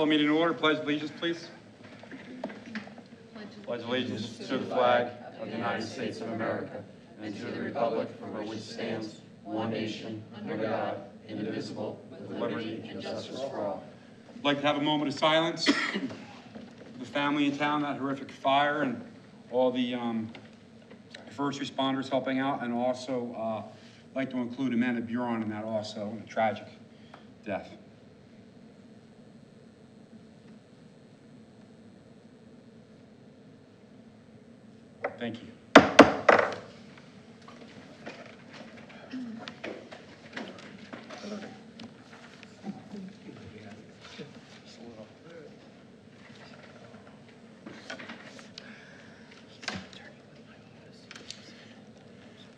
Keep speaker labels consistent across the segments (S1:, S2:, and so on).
S1: Call the meeting to order. Pledge allegiance, please.
S2: Pledge allegiance to the flag of the United States of America and to the republic for which it stands, one nation, under God, indivisible, with liberty and justice for all.
S1: I'd like to have a moment of silence for the family in town, that horrific fire, and all the first responders helping out, and also like to include Amanda Buron in that also, in a tragic death. Thank you.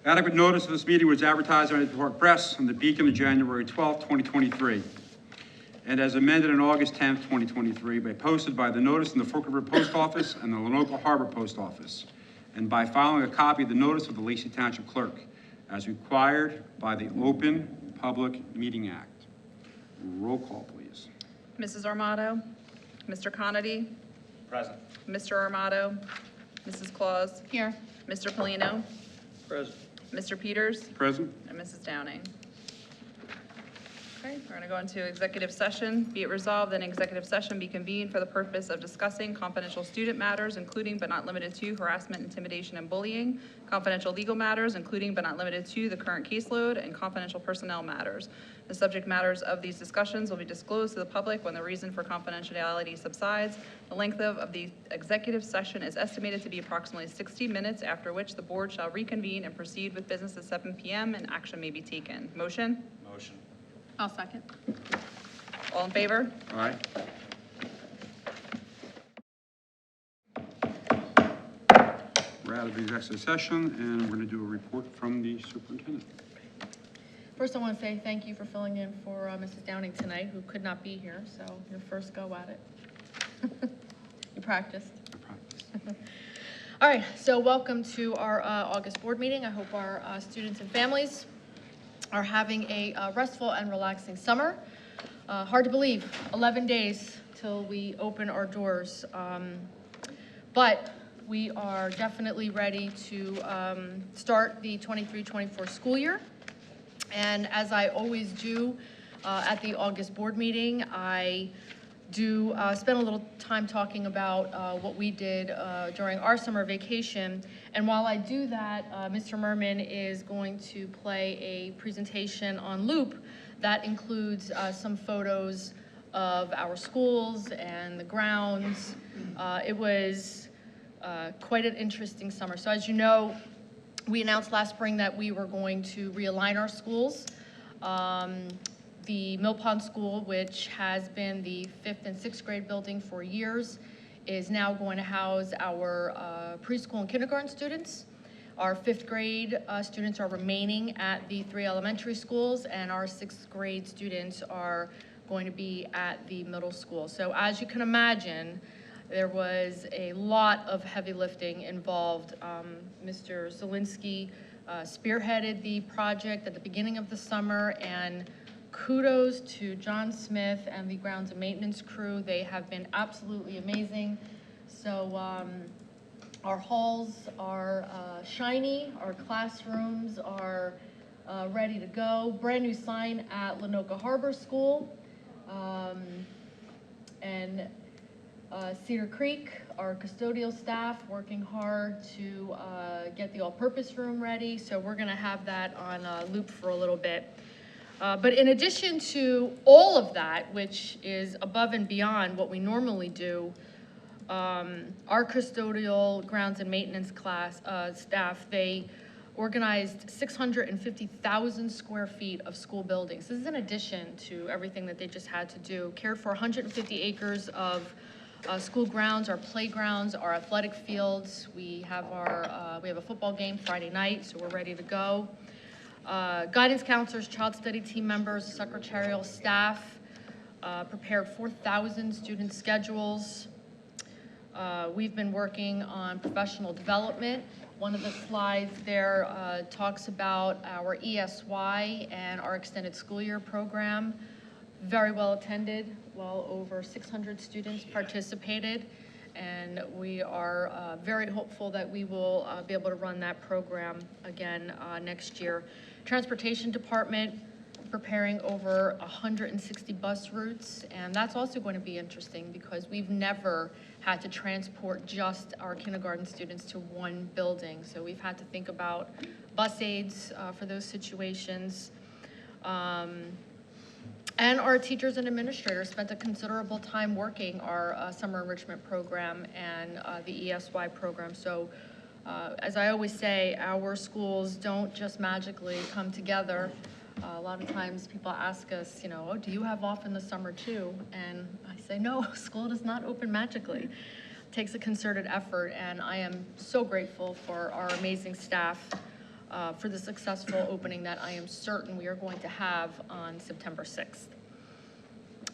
S1: Adequate notice of this meeting was advertised in the Park Press and the Beacon on January 12, 2023, and as amended on August 10, 2023, by posted by the notice in the Forked River Post Office and the Lenoka Harbor Post Office, and by filing a copy of the notice of the Lacey Township Clerk, as required by the Open Public Meeting Act. Roll call, please.
S3: Mrs. Armato, Mr. Conity,
S1: Present.
S3: Mr. Armato, Mrs. Claus,
S4: Here.
S3: Mr. Polino,
S1: Present.
S3: Mr. Peters,
S1: Present.
S3: and Mrs. Downing. Okay, we're going to go into executive session. Be it resolved that an executive session be convened for the purpose of discussing confidential student matters, including but not limited to harassment, intimidation, and bullying, confidential legal matters, including but not limited to the current caseload, and confidential personnel matters. The subject matters of these discussions will be disclosed to the public when the reason for confidentiality subsides. The length of the executive session is estimated to be approximately 60 minutes, after which the board shall reconvene and proceed with business at 7 p.m. and action may be taken. Motion?
S1: Motion.
S4: I'll second.
S3: All in favor?
S1: All right. We're out of the executive session, and we're going to do a report from the superintendent.
S4: First, I want to say thank you for filling in for Mrs. Downing tonight, who could not be here, so your first go at it. You practiced.
S1: I promise.
S4: All right, so welcome to our August board meeting. I hope our students and families are having a restful and relaxing summer. Hard to believe, 11 days till we open our doors. But we are definitely ready to start the 23-24 school year. And as I always do at the August board meeting, I do spend a little time talking about what we did during our summer vacation. And while I do that, Mr. Merman is going to play a presentation on Loop that includes some photos of our schools and the grounds. It was quite an interesting summer. So as you know, we announced last spring that we were going to realign our schools. The Mill Pond School, which has been the 5th and 6th grade building for years, is now going to house our preschool and kindergarten students. Our 5th grade students are remaining at the 3 elementary schools, and our 6th grade students are going to be at the middle school. So as you can imagine, there was a lot of heavy lifting involved. Mr. Zielinski spearheaded the project at the beginning of the summer, and kudos to John Smith and the grounds and maintenance crew. They have been absolutely amazing. So our halls are shiny, our classrooms are ready to go. Brand new sign at Lenoka Harbor School. And Cedar Creek, our custodial staff working hard to get the all-purpose room ready. So we're gonna have that on loop for a little bit. But in addition to all of that, which is above and beyond what we normally do, our custodial grounds and maintenance staff, they organized 650,000 square feet of school buildings. This is in addition to everything that they just had to do. Cared for 150 acres of school grounds, our playgrounds, our athletic fields. We have a football game Friday night, so we're ready to go. Guidance counselors, child study team members, secretarial staff prepared 4,000 student schedules. We've been working on professional development. One of the slides there talks about our ESY and our extended school year program. very well attended, well over 600 students participated, and we are very hopeful that we will be able to run that program again next year. Transportation Department preparing over 160 bus routes, and that's also going to be interesting because we've never had to transport just our kindergarten students to one building. So we've had to think about bus aids for those situations. And our teachers and administrators spent a considerable time working our summer enrichment program and the ESY program. So as I always say, our schools don't just magically come together. A lot of times people ask us, you know, oh, do you have off in the summer too? And I say, no, school does not open magically. It takes a concerted effort, and I am so grateful for our amazing staff for the successful opening that I am certain we are going to have on September 6th.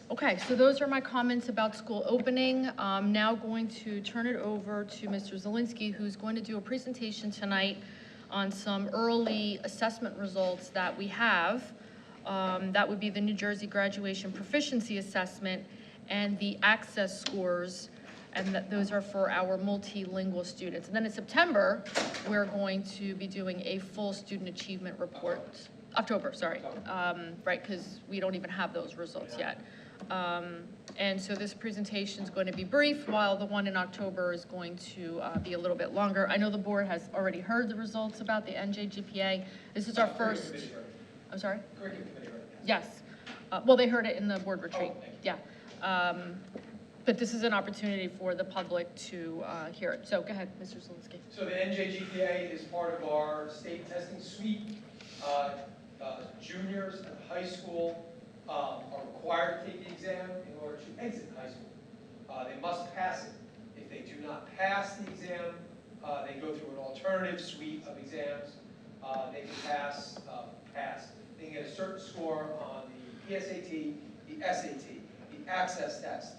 S4: Okay, so those are my comments about school opening. I'm now going to turn it over to Mr. Zielinski, who's going to do a presentation tonight on some early assessment results that we have. That would be the New Jersey Graduation Proficiency Assessment and the Access Scores, and those are for our multilingual students. And then in September, we're going to be doing a full student achievement report. October, sorry, right, because we don't even have those results yet. And so this presentation is going to be brief, while the one in October is going to be a little bit longer. I know the board has already heard the results about the NJGPA. This is our first. I'm sorry? Yes. Well, they heard it in the board retreat. Yeah. But this is an opportunity for the public to hear it. So go ahead, Mr. Zielinski.
S5: So the NJGPA is part of our state testing suite. Juniors at high school are required to take the exam in order to exit high school. They must pass it. If they do not pass the exam, they go through an alternative suite of exams. They can pass. They can get a certain score on the PSAT, the SAT, the access test.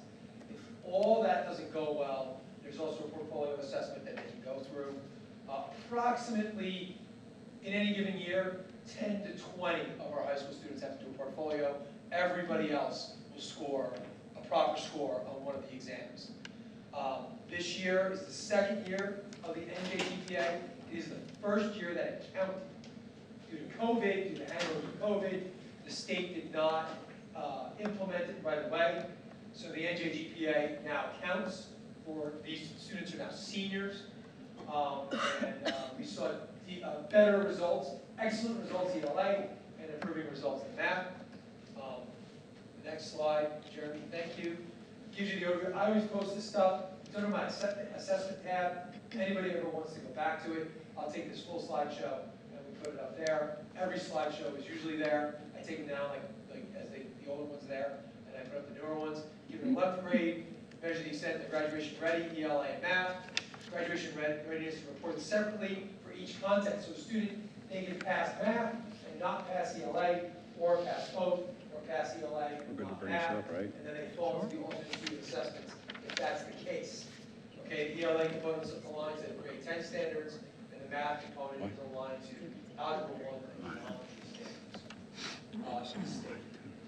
S5: If all that doesn't go well, there's also a portfolio assessment that they can go through. Approximately, in any given year, 10 to 20 of our high school students have to do a portfolio. Everybody else will score a proper score on one of the exams. This year is the second year of the NJGPA. It is the first year that it counted. Due to COVID, due to the hangover of COVID, the state did not implement it right away. So the NJGPA now counts for these students who are now seniors. And we saw better results, excellent results in ELA, and improving results in math. The next slide, Jeremy, thank you. Gives you the overview. I always post this stuff. It's under my assessment tab. Anybody ever wants to go back to it, I'll take this full slideshow and we put it up there. Every slideshow is usually there. I take them down like as the older ones there, and I put up the newer ones. Give them 11th grade, measure the extent of graduation ready, ELA and math. Graduation readiness is reported separately for each content. So a student, they can pass math and not pass ELA, or pass both, or pass ELA and not math, and then they fall into the alternate suite of assessments if that's the case. Okay, the ELA component is aligned to grade 10 standards, and the math component is aligned to Algebra 1 and geometry standards.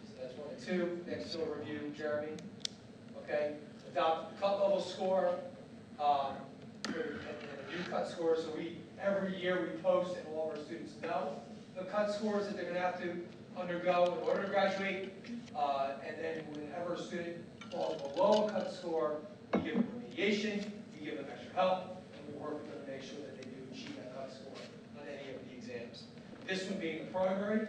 S5: So that's 1 and 2. Next overview, Jeremy. Okay, adopt the cut level score. And a new cut score, so every year we post and all of our students know the cut scores that they're going to have to undergo in order to graduate, and then whenever a student falls below a cut score, we give them remediation, we give them extra help, and we work with them to make sure that they do achieve that cut score on any of the exams. This one being the primary,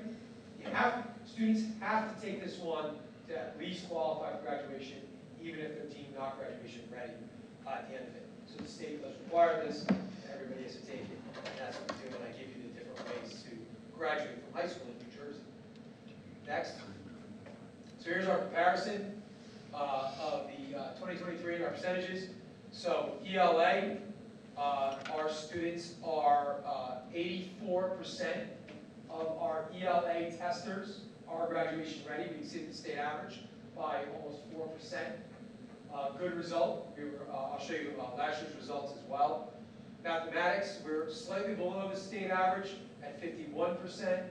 S5: students have to take this one to at least qualify for graduation, even if they're deemed not graduation ready at the end of it. So the state does require this, and everybody has to take it. And that's what we do when I give you the different ways to graduate from high school in New Jersey. Next. So here's our comparison of the 2023 and our percentages. So ELA, our students are 84% of our ELA testers are graduation ready. We exceeded the state average by almost 4%. Good result. I'll show you last year's results as well. Mathematics, we're slightly below the state average at 51%,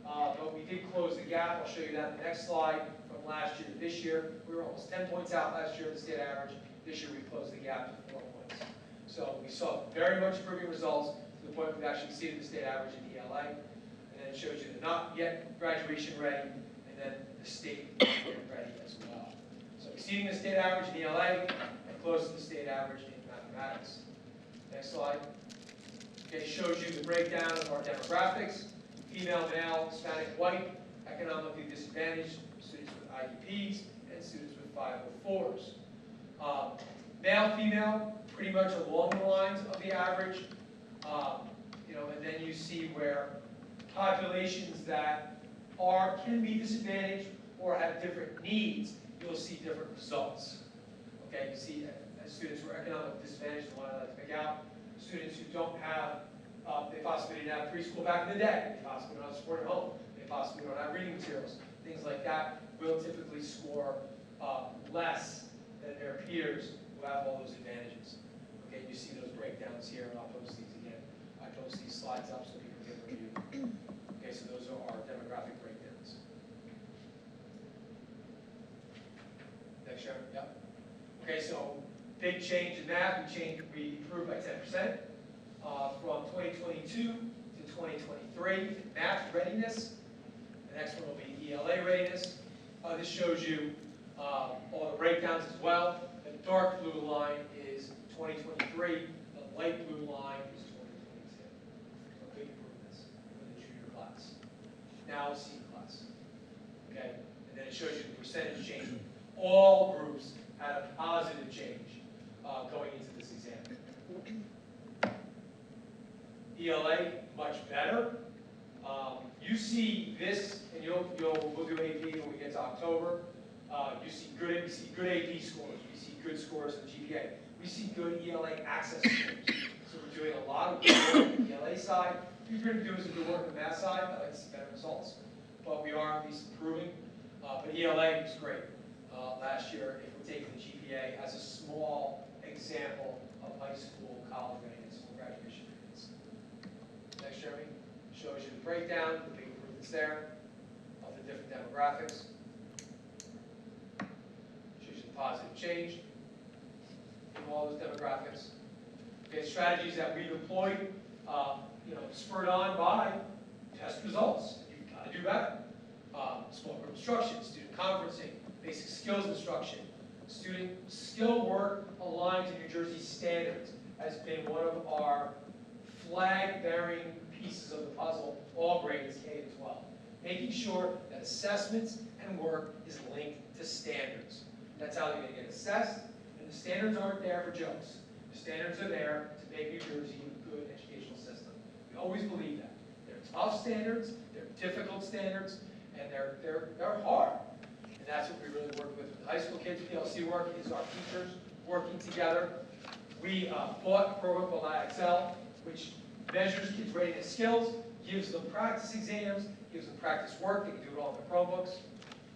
S5: but we did close the gap. I'll show you that in the next slide from last year to this year. We were almost 10 points out last year of the state average. This year we closed the gap to 4 points. So we saw very much improving results to the point we've actually exceeded the state average in ELA. And then it shows you the not yet graduation ready, and then the state ready as well. So exceeding the state average in ELA and close to the state average in mathematics. Next slide. Okay, shows you the breakdown of our demographics. Female, male, Hispanic, white, economically disadvantaged, students with IEPs, and students with 504s. Male, female, pretty much along the lines of the average. And then you see where populations that can be disadvantaged or have different needs, you'll see different results. Okay, you see students who are economically disadvantaged, the one I like to pick out, students who don't have, they possibly didn't have preschool back in the day, they possibly don't have support at home, they possibly don't have reading materials, things like that will typically score less than their peers who have all those advantages. Okay, you see those breakdowns here, and I'll post these again. I post these slides up so people can review. Okay, so those are our demographic breakdowns. Next, Sharon, yep. Okay, so big change in math. We improved by 10% from 2022 to 2023. Math readiness. The next one will be ELA readiness. This shows you all the breakdowns as well. The dark blue line is 2023. The light blue line is 2022. So big improvements for the junior class. Now senior class. Okay, and then it shows you the percentage change. All groups had a positive change going into this exam. ELA, much better. You see this, and we'll do AP when we get to October. We see good AP scores. We see good scores in GPA. We see good ELA access scores. So we're doing a lot of good work on the ELA side. We're going to do some good work on the math side. I'd like to see better results, but we are at least improving. But ELA was great last year if we're taking the GPA as a small example of high school, college readiness, or graduation readiness. Next, Jeremy, shows you the breakdown, the big improvements there of the different demographics. Shows you the positive change in all those demographics. Okay, strategies that we've employed, spurred on by test results. You've got to do better. Small group instruction, student conferencing, basic skills instruction, student skill work aligned to New Jersey standards has been one of our flag-bearing pieces of the puzzle, all grades K to 12. Making sure that assessments and work is linked to standards. That's how they're going to get assessed, and the standards aren't there for jokes. The standards are there to make New Jersey a good educational system. We always believe that. They're tough standards, they're difficult standards, and they're hard. And that's what we really work with the high school kids. PLC work is our teachers working together. We bought a program called IXL, which measures kids' readiness skills, gives them practice exams, gives them practice work. They can do it all in their Chromebooks.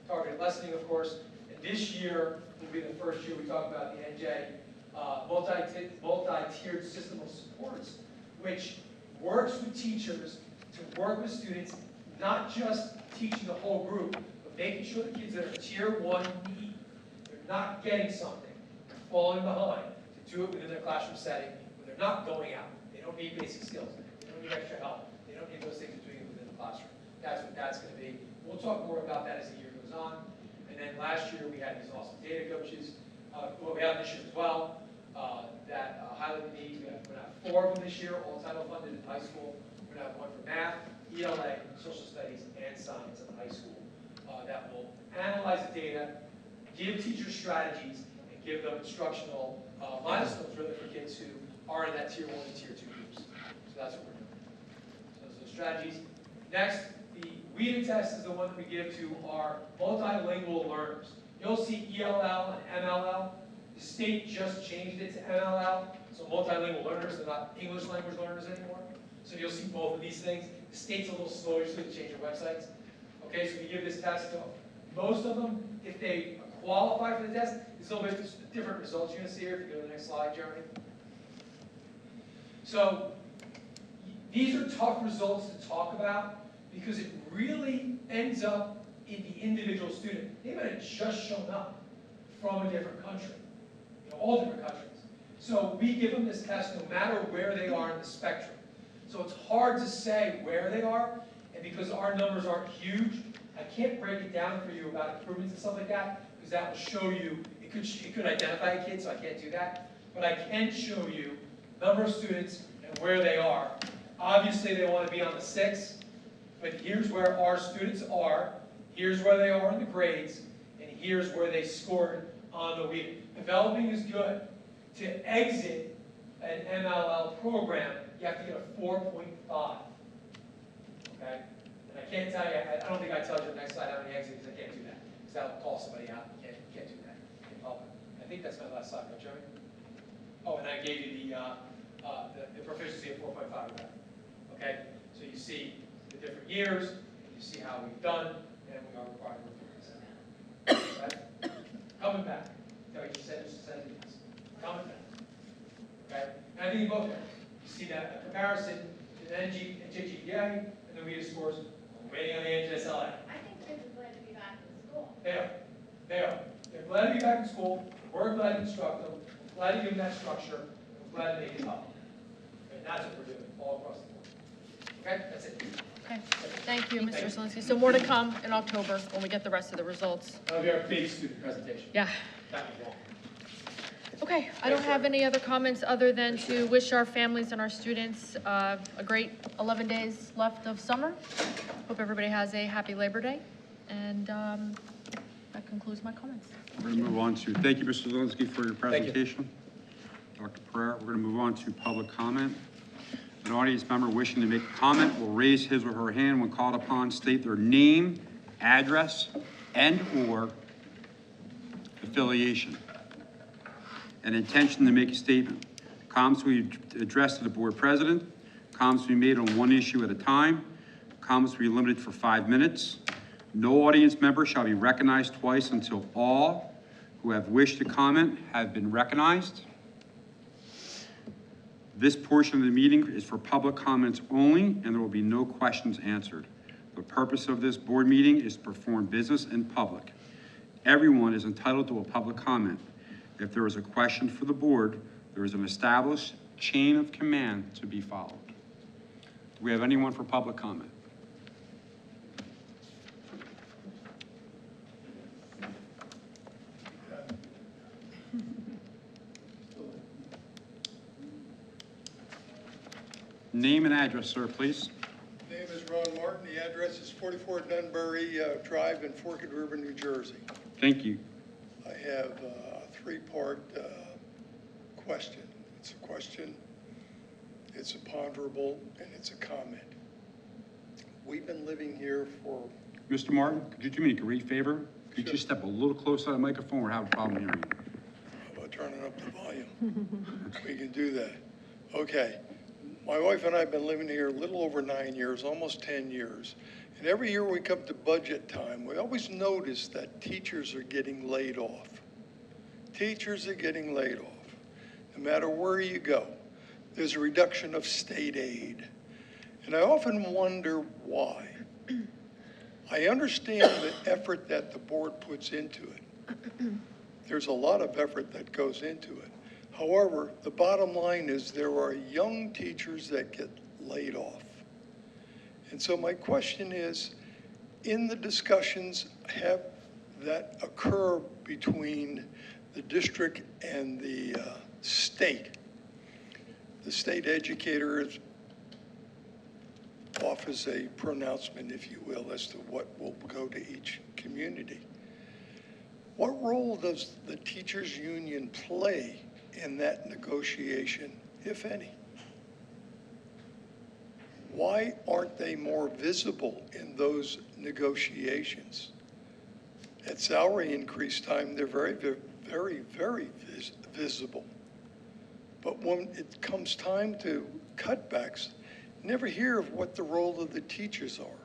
S5: Targeted lessoning, of course. And this year will be the first year we talk about the NJ multi-tiered system of supports, which works with teachers to work with students, not just teaching the whole group, but making sure the kids that are tier 1 need, they're not getting something, they're falling behind, to do it within their classroom setting when they're not going out. They don't need basic skills. They don't need extra help. They don't need those things of doing it within the classroom. That's what that's going to be. We'll talk more about that as the year goes on. And then last year we had these awesome data coaches. We have this year as well, that highlight the needs. We're going to have 4 of them this year, all title funded in high school. We're going to have 1 for math, ELA, social studies, and science at the high school that will analyze the data, give teachers strategies, and give them instructional milestones really for kids who are in that tier 1 and tier 2 groups. So that's what we're doing. So those are the strategies. Next, the WIDA test is the one that we give to our multilingual learners. You'll see ELL and MLL. The state just changed it to MLL, so multilingual learners, they're not English language learners anymore. So you'll see both of these things. The state's a little slower, so they change their websites. Okay, so we give this test to most of them. If they qualify for the test, it's a little bit different results you're going to see here. If you go to the next slide, Jeremy. So these are tough results to talk about because it really ends up in the individual student, they might have just shown up from a different country, all different countries. So we give them this test no matter where they are in the spectrum. So it's hard to say where they are, and because our numbers aren't huge, I can't break it down for you about improvements and stuff like that, because that will show you, it could identify a kid, so I can't do that. But I can show you number of students and where they are. Obviously, they want to be on the 6, but here's where our students are, here's where they are in the grades, and here's where they scored on the week. Developing is good. To exit an MLL program, you have to get a 4.5. Okay? And I can't tell you, I don't think I tell you the next slide how many exits, because I can't do that. Because that'll call somebody out. You can't do that in public. I think that's my last slide, right, Jeremy? Oh, and I gave you the proficiency of 4.5 or better. Okay? So you see the different years, you see how we've done, and we are required to report this. Okay? Coming back. No, you said it. Coming back. Okay? And I think in both ways. You see that a comparison to the NG and JGPA, and then we have scores waiting on the NGSLA.
S6: I think kids are glad to be back in school.
S5: They are. They are. They're glad to be back in school. We're glad to instruct them. We're glad to give them that structure. We're glad to make it up. And that's what we're doing all across the board. Okay? That's it.
S4: Okay, thank you, Mr. Zelinski. So more to come in October when we get the rest of the results.
S5: That'll be our big student presentation.
S4: Yeah.
S5: That was long.
S4: Okay, I don't have any other comments other than to wish our families and our students a great 11 days left of summer. Hope everybody has a happy Labor Day, and that concludes my comments.
S1: We're going to move on to, thank you, Mr. Zelinski, for your presentation. Dr. Pereira, we're going to move on to public comment. An audience member wishing to make a comment will raise his or her hand when called upon, state their name, address, and/or affiliation, and intention to make a statement. Comments will be addressed to the board president. Comments will be made on one issue at a time. Comments will be limited for 5 minutes. No audience member shall be recognized twice until all who have wished to comment have been recognized. This portion of the meeting is for public comments only, and there will be no questions answered. The purpose of this board meeting is to perform business in public. Everyone is entitled to a public comment. If there is a question for the board, there is an established chain of command to be followed. Do we have anyone for public comment? Name and address, sir, please.
S7: Name is Ron Martin. The address is 44 Dunbury Drive in Forked River, New Jersey.
S1: Thank you.
S7: I have a three-part question. It's a question, it's a ponderable, and it's a comment. We've been living here for...
S1: Mr. Martin, could you do me a great favor? Could
S7: Sure.
S1: you step a little closer to the microphone? We're having a problem hearing you.
S7: How about turning up the volume? We can do that. Okay. My wife and I have been living here a little over 9 years, almost 10 years. And every year we come to budget time, we always notice that teachers are getting laid off. Teachers are getting laid off. No matter where you go, there's a reduction of state aid. And I often wonder why. I understand the effort that the board puts into it. There's a lot of effort that goes into it. However, the bottom line is there are young teachers that get laid off. And so my question is, in the discussions that occur between the district and the state educator offers a pronouncement, if you will, as to what will go to each community. What role does the teachers' union play in that negotiation, if any? Why aren't they more visible in those negotiations? At salary increase time, they're very, very, very visible. But when it comes time to cutbacks, never hear of what the role of the teachers are.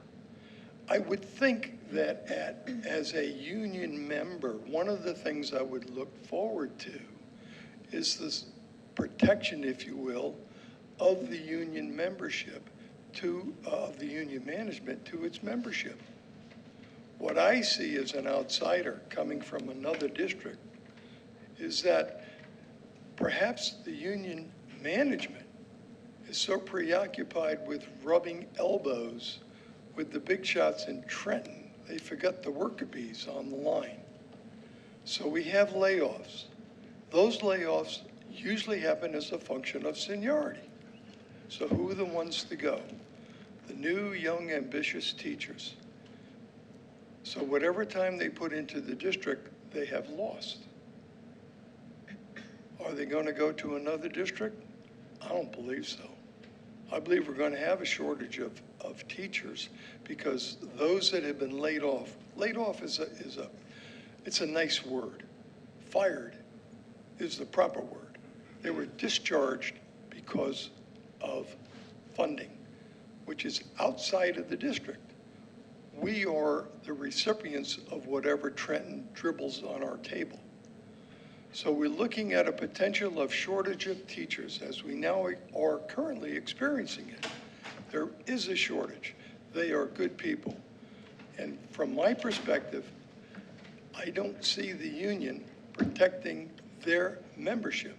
S7: I would think that as a union member, one of the things I would look forward to is this protection, if you will, of the union membership of the union management to its membership. What I see as an outsider coming from another district is that perhaps the union management is so preoccupied with rubbing elbows with the big shots in Trenton, they forgot the worker bees on the line. So we have layoffs. Those layoffs usually happen as a function of seniority. So who are the ones to go? The new, young, ambitious teachers. So whatever time they put into the district, they have lost. Are they going to go to another district? I don't believe so. I believe we're going to have a shortage of teachers because those that have been laid off it's a nice word. Fired is the proper word. They were discharged because of funding, which is outside of the district. We are the recipients of whatever Trenton dribbles on our table. So we're looking at a potential of shortage of teachers as we now are currently experiencing it. There is a shortage. They are good people. And from my perspective, I don't see the union protecting their membership.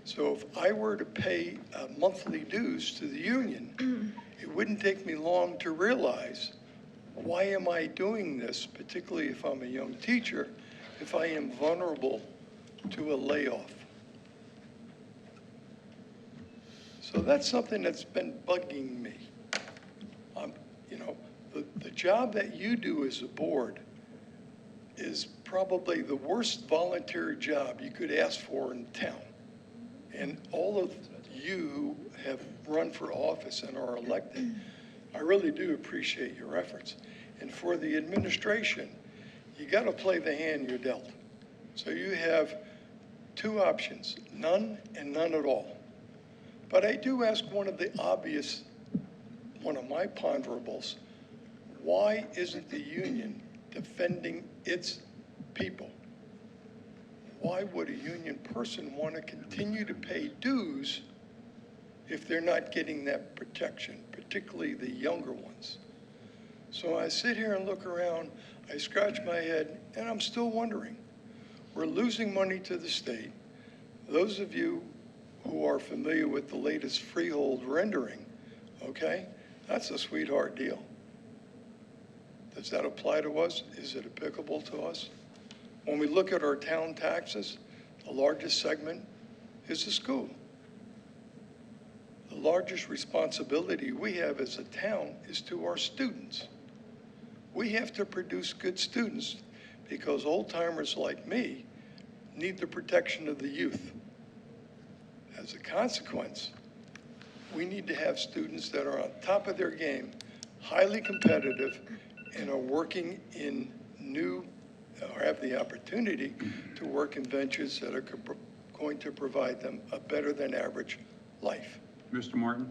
S7: So if I were to pay monthly dues to the union, it wouldn't take me long to realize, why am I doing this, particularly if I'm a young teacher, if I am vulnerable to a layoff? So that's something that's been bugging me. You know, the job that you do as a board is probably the worst volunteer job you could ask for in town. And all of you who have run for office and are elected, I really do appreciate your efforts. And for the administration, you got to play the hand you're dealt. So you have two options, none and none at all. But I do ask one of my ponderables, why isn't the union defending its people? Why would a union person want to continue to pay dues if they're not getting that protection, particularly the younger ones? So I sit here and look around, I scratch my head, and I'm still wondering. We're losing money to the state. Those of you who are familiar with the latest freehold rendering, okay, that's a sweetheart deal. Does that apply to us? Is it applicable to us? When we look at our town taxes, the largest segment is the school. The largest responsibility we have as a town is to our students. We have to produce good students because old timers like me need the protection of the youth. As a consequence, we need to have students that are on top of their game, highly competitive, and are working in new, or have the opportunity to work in ventures that are going to provide them a better than average life.
S1: Mr. Martin,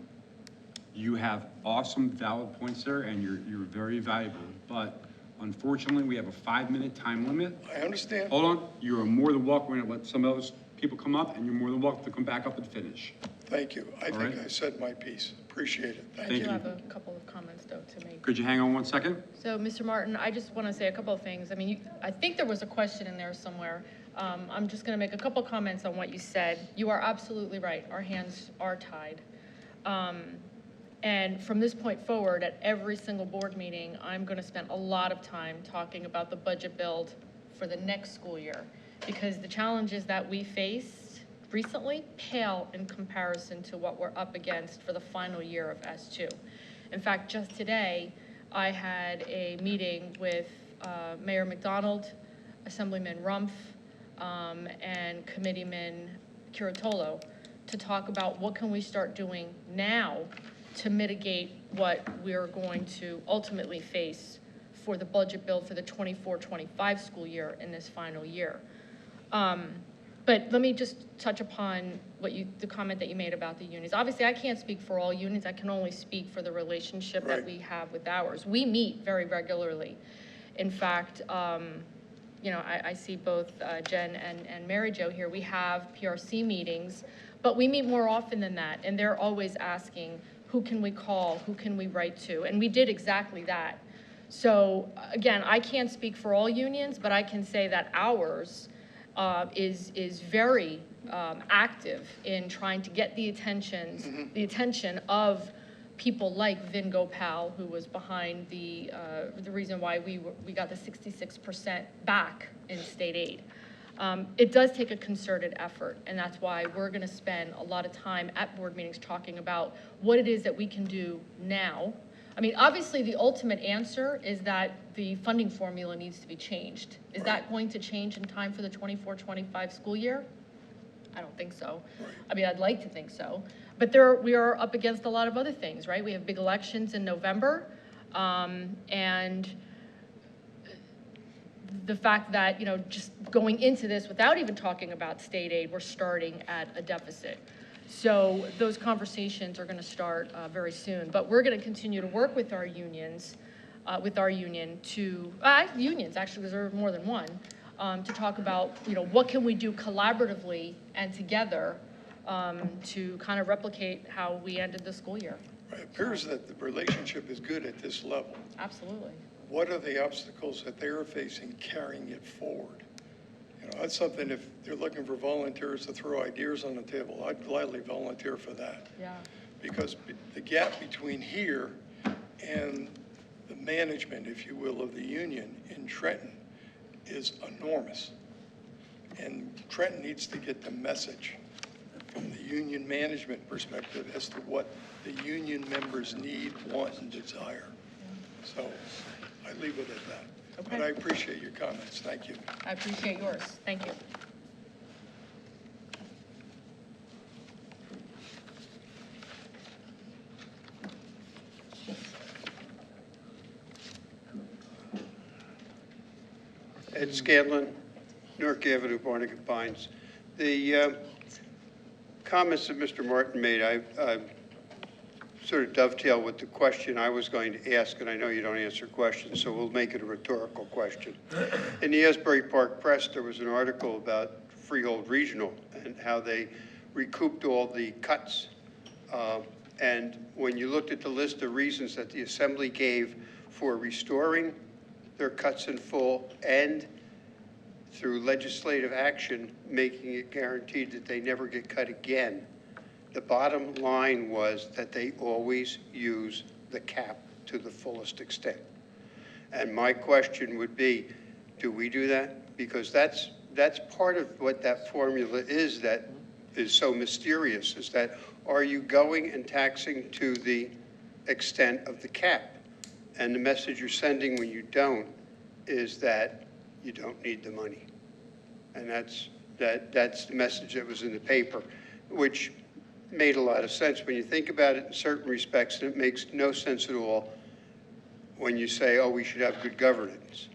S1: you have awesome valid points there, and you're very valuable, but unfortunately, we have a 5-minute time limit.
S7: I understand.
S1: Hold on, you are more than welcome, we're gonna let some of those people come up, and you're more than welcome to come back up and finish.
S7: Thank you. I
S1: All
S7: think
S1: right.
S7: I said my piece. Appreciate it.
S3: I
S7: Thank
S3: do
S1: Thank you.
S3: have a couple of comments, though, to make.
S1: Could you hang on 1 second?
S4: So, Mr. Martin, I just want to say a couple of things. I mean, I think there was a question in there somewhere. I'm just going to make a couple comments on what you said. You are absolutely right. Our hands are tied. And from this point forward, at every single board meeting, I'm going to spend a lot of time talking about the budget build for the next school year, because the challenges that we faced recently pale in comparison to what we're up against for the final year of S2. In fact, just today, I had a meeting with Mayor McDonald, Assemblyman Rumpf, and Committeeman Curatolo to talk about what can we start doing now to mitigate what we're going to ultimately face for the budget build for the 24-25 school year in this final year. But let me just touch upon the comment that you made about the unions. Obviously, I can't speak for all unions. I can only speak for the relationship that we have with ours. We meet very regularly. In fact, you know, I see both Jen and Mary Jo here. We have PRC meetings, but we meet more often than that. And they're always asking, who can we call? Who can we write to? And we did exactly that. So again, I can't speak for all unions, but I can say that ours is very active in trying to get the attention of people like Vin Gopal, who was behind the reason why we got the 66% back in state aid. It does take a concerted effort, and that's why we're going to spend a lot of time at board meetings talking about what it is that we can do now. I mean, obviously, the ultimate answer is that the funding formula needs to be changed. Is that going to change in time for the 24-25 school year? I don't think so. I mean, I'd like to think so. But we are up against a lot of other things, right? We have big elections in November, and the fact that, you know, just going into this without even talking about state aid, we're starting at a deficit. So those conversations are going to start very soon. But we're going to continue to work with our unions, unions, actually, because there are more than one, to talk about, you know, what can we do collaboratively and together to kind of replicate how we ended the school year.
S7: It appears that the relationship is good at this level.
S4: Absolutely.
S7: What are the obstacles that they are facing carrying it forward? You know, that's something, if they're looking for volunteers to throw ideas on the table, I'd gladly volunteer for that.
S4: Yeah.
S7: Because the gap between here and the management, if you will, of the union in Trenton is enormous. And Trenton needs to get the message from the union management perspective as to what the union members need, want, and desire. So I leave it at that.
S4: Okay.
S7: But I appreciate your comments. Thank you.
S4: I appreciate yours. Thank you.
S8: Ed Scanlon, Newark Avenue, Barnegat Pines. The comments that Mr. Martin made, I sort of dovetail with the question I was going to ask, and I know you don't answer questions, so we'll make it a rhetorical question. In the Asbury Park Press, there was an article about Freehold Regional and how they recouped all the cuts. And when you looked at the list of reasons that the Assembly gave for restoring their cuts in full and through legislative action, making it guaranteed that they never get cut again, the bottom line was that they always use the cap to the fullest extent. And my question would be, do we do that? Because that's part of what that formula is that is so mysterious, is that are you going and taxing to the extent of the cap? And the message you're sending when you don't is that you don't need the money. And that's the message that was in the paper, which made a lot of sense when you think about it in certain respects, and it makes no sense at all when you say, oh, we should have good governance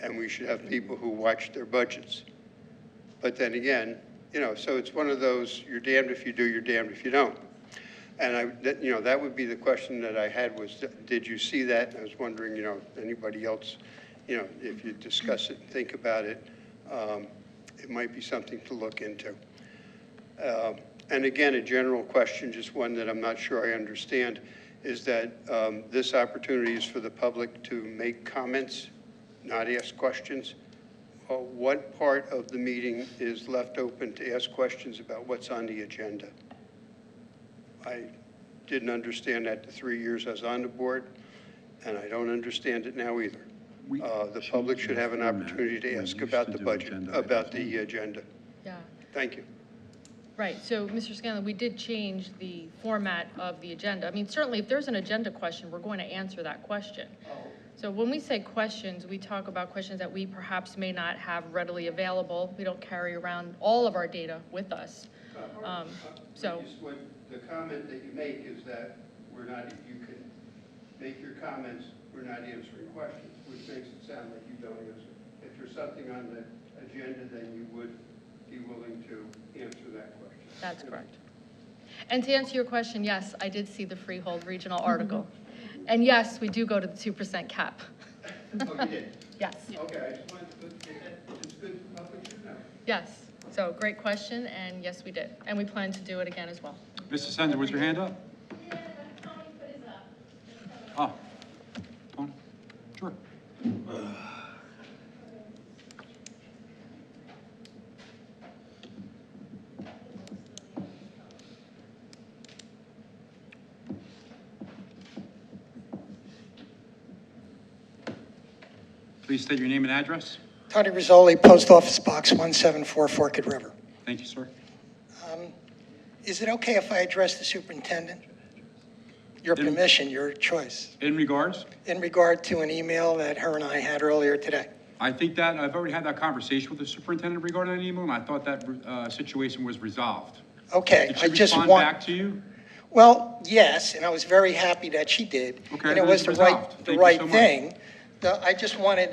S8: and we should have people who watch their budgets. But then again, you know, so it's one of those, you're damned if you do, you're damned if you don't. And you know, that would be the question that I had was, did you see that? And I was wondering, you know, anybody else, you know, if you discuss it and think about it, it might be something to look into. And again, a general question, just one that I'm not sure I understand, is that this opportunity is for the public to make comments, not ask questions. What part of the meeting is left open to ask questions about what's on the agenda? I didn't understand that the 3 years I was on the board, and I don't understand it now either. The public should have an opportunity to ask about the budget, about the agenda.
S4: Yeah.
S8: Thank you.
S4: Right, so Mr. Scanlon, we did change the format of the agenda. I mean, certainly if there's an agenda question, we're going to answer that question. So when we say questions, we talk about questions that we perhaps may not have readily available. We don't carry around all of our data with us. So
S8: What the comment that you make is that we're not, you can make your comments, we're not answering questions, which makes it sound like you don't answer. If there's something on the agenda, then you would be willing to answer that question.
S4: that's correct. And to answer your question, yes, I did see the Freehold Regional article. And yes, we do go to the 2% cap.
S8: Oh, you did?
S4: Yes,
S8: Okay, I just wanted to, it's good, the public should know.
S4: yes. So great question, and yes, we did. And we plan to do it again as well.
S1: Mr. Sender, was your hand up?
S6: Yeah, but Tony put his up.
S1: Oh, Tony? Please state your name and address.
S9: Tony Rizzoli, Post Office Box 174, Forked River.
S1: Thank you, sir.
S9: Is it okay if I address the superintendent? Your
S1: In-
S9: permission, your choice,
S1: In regards,
S9: in regard to an email that her and I had earlier today.
S1: I think that I've already had that conversation with the superintendent regarding that email, and I thought that situation was resolved.
S9: Okay,
S1: Did
S9: I
S1: she
S9: just
S1: respond
S9: want,
S1: back to you?
S9: well, yes, and I was very happy that she did.
S1: Okay,
S9: And it
S1: then
S9: was
S1: it's
S9: the
S1: resolved.
S9: right,
S1: Thank
S9: the
S1: you
S9: right
S1: so much.
S9: thing. I just wanted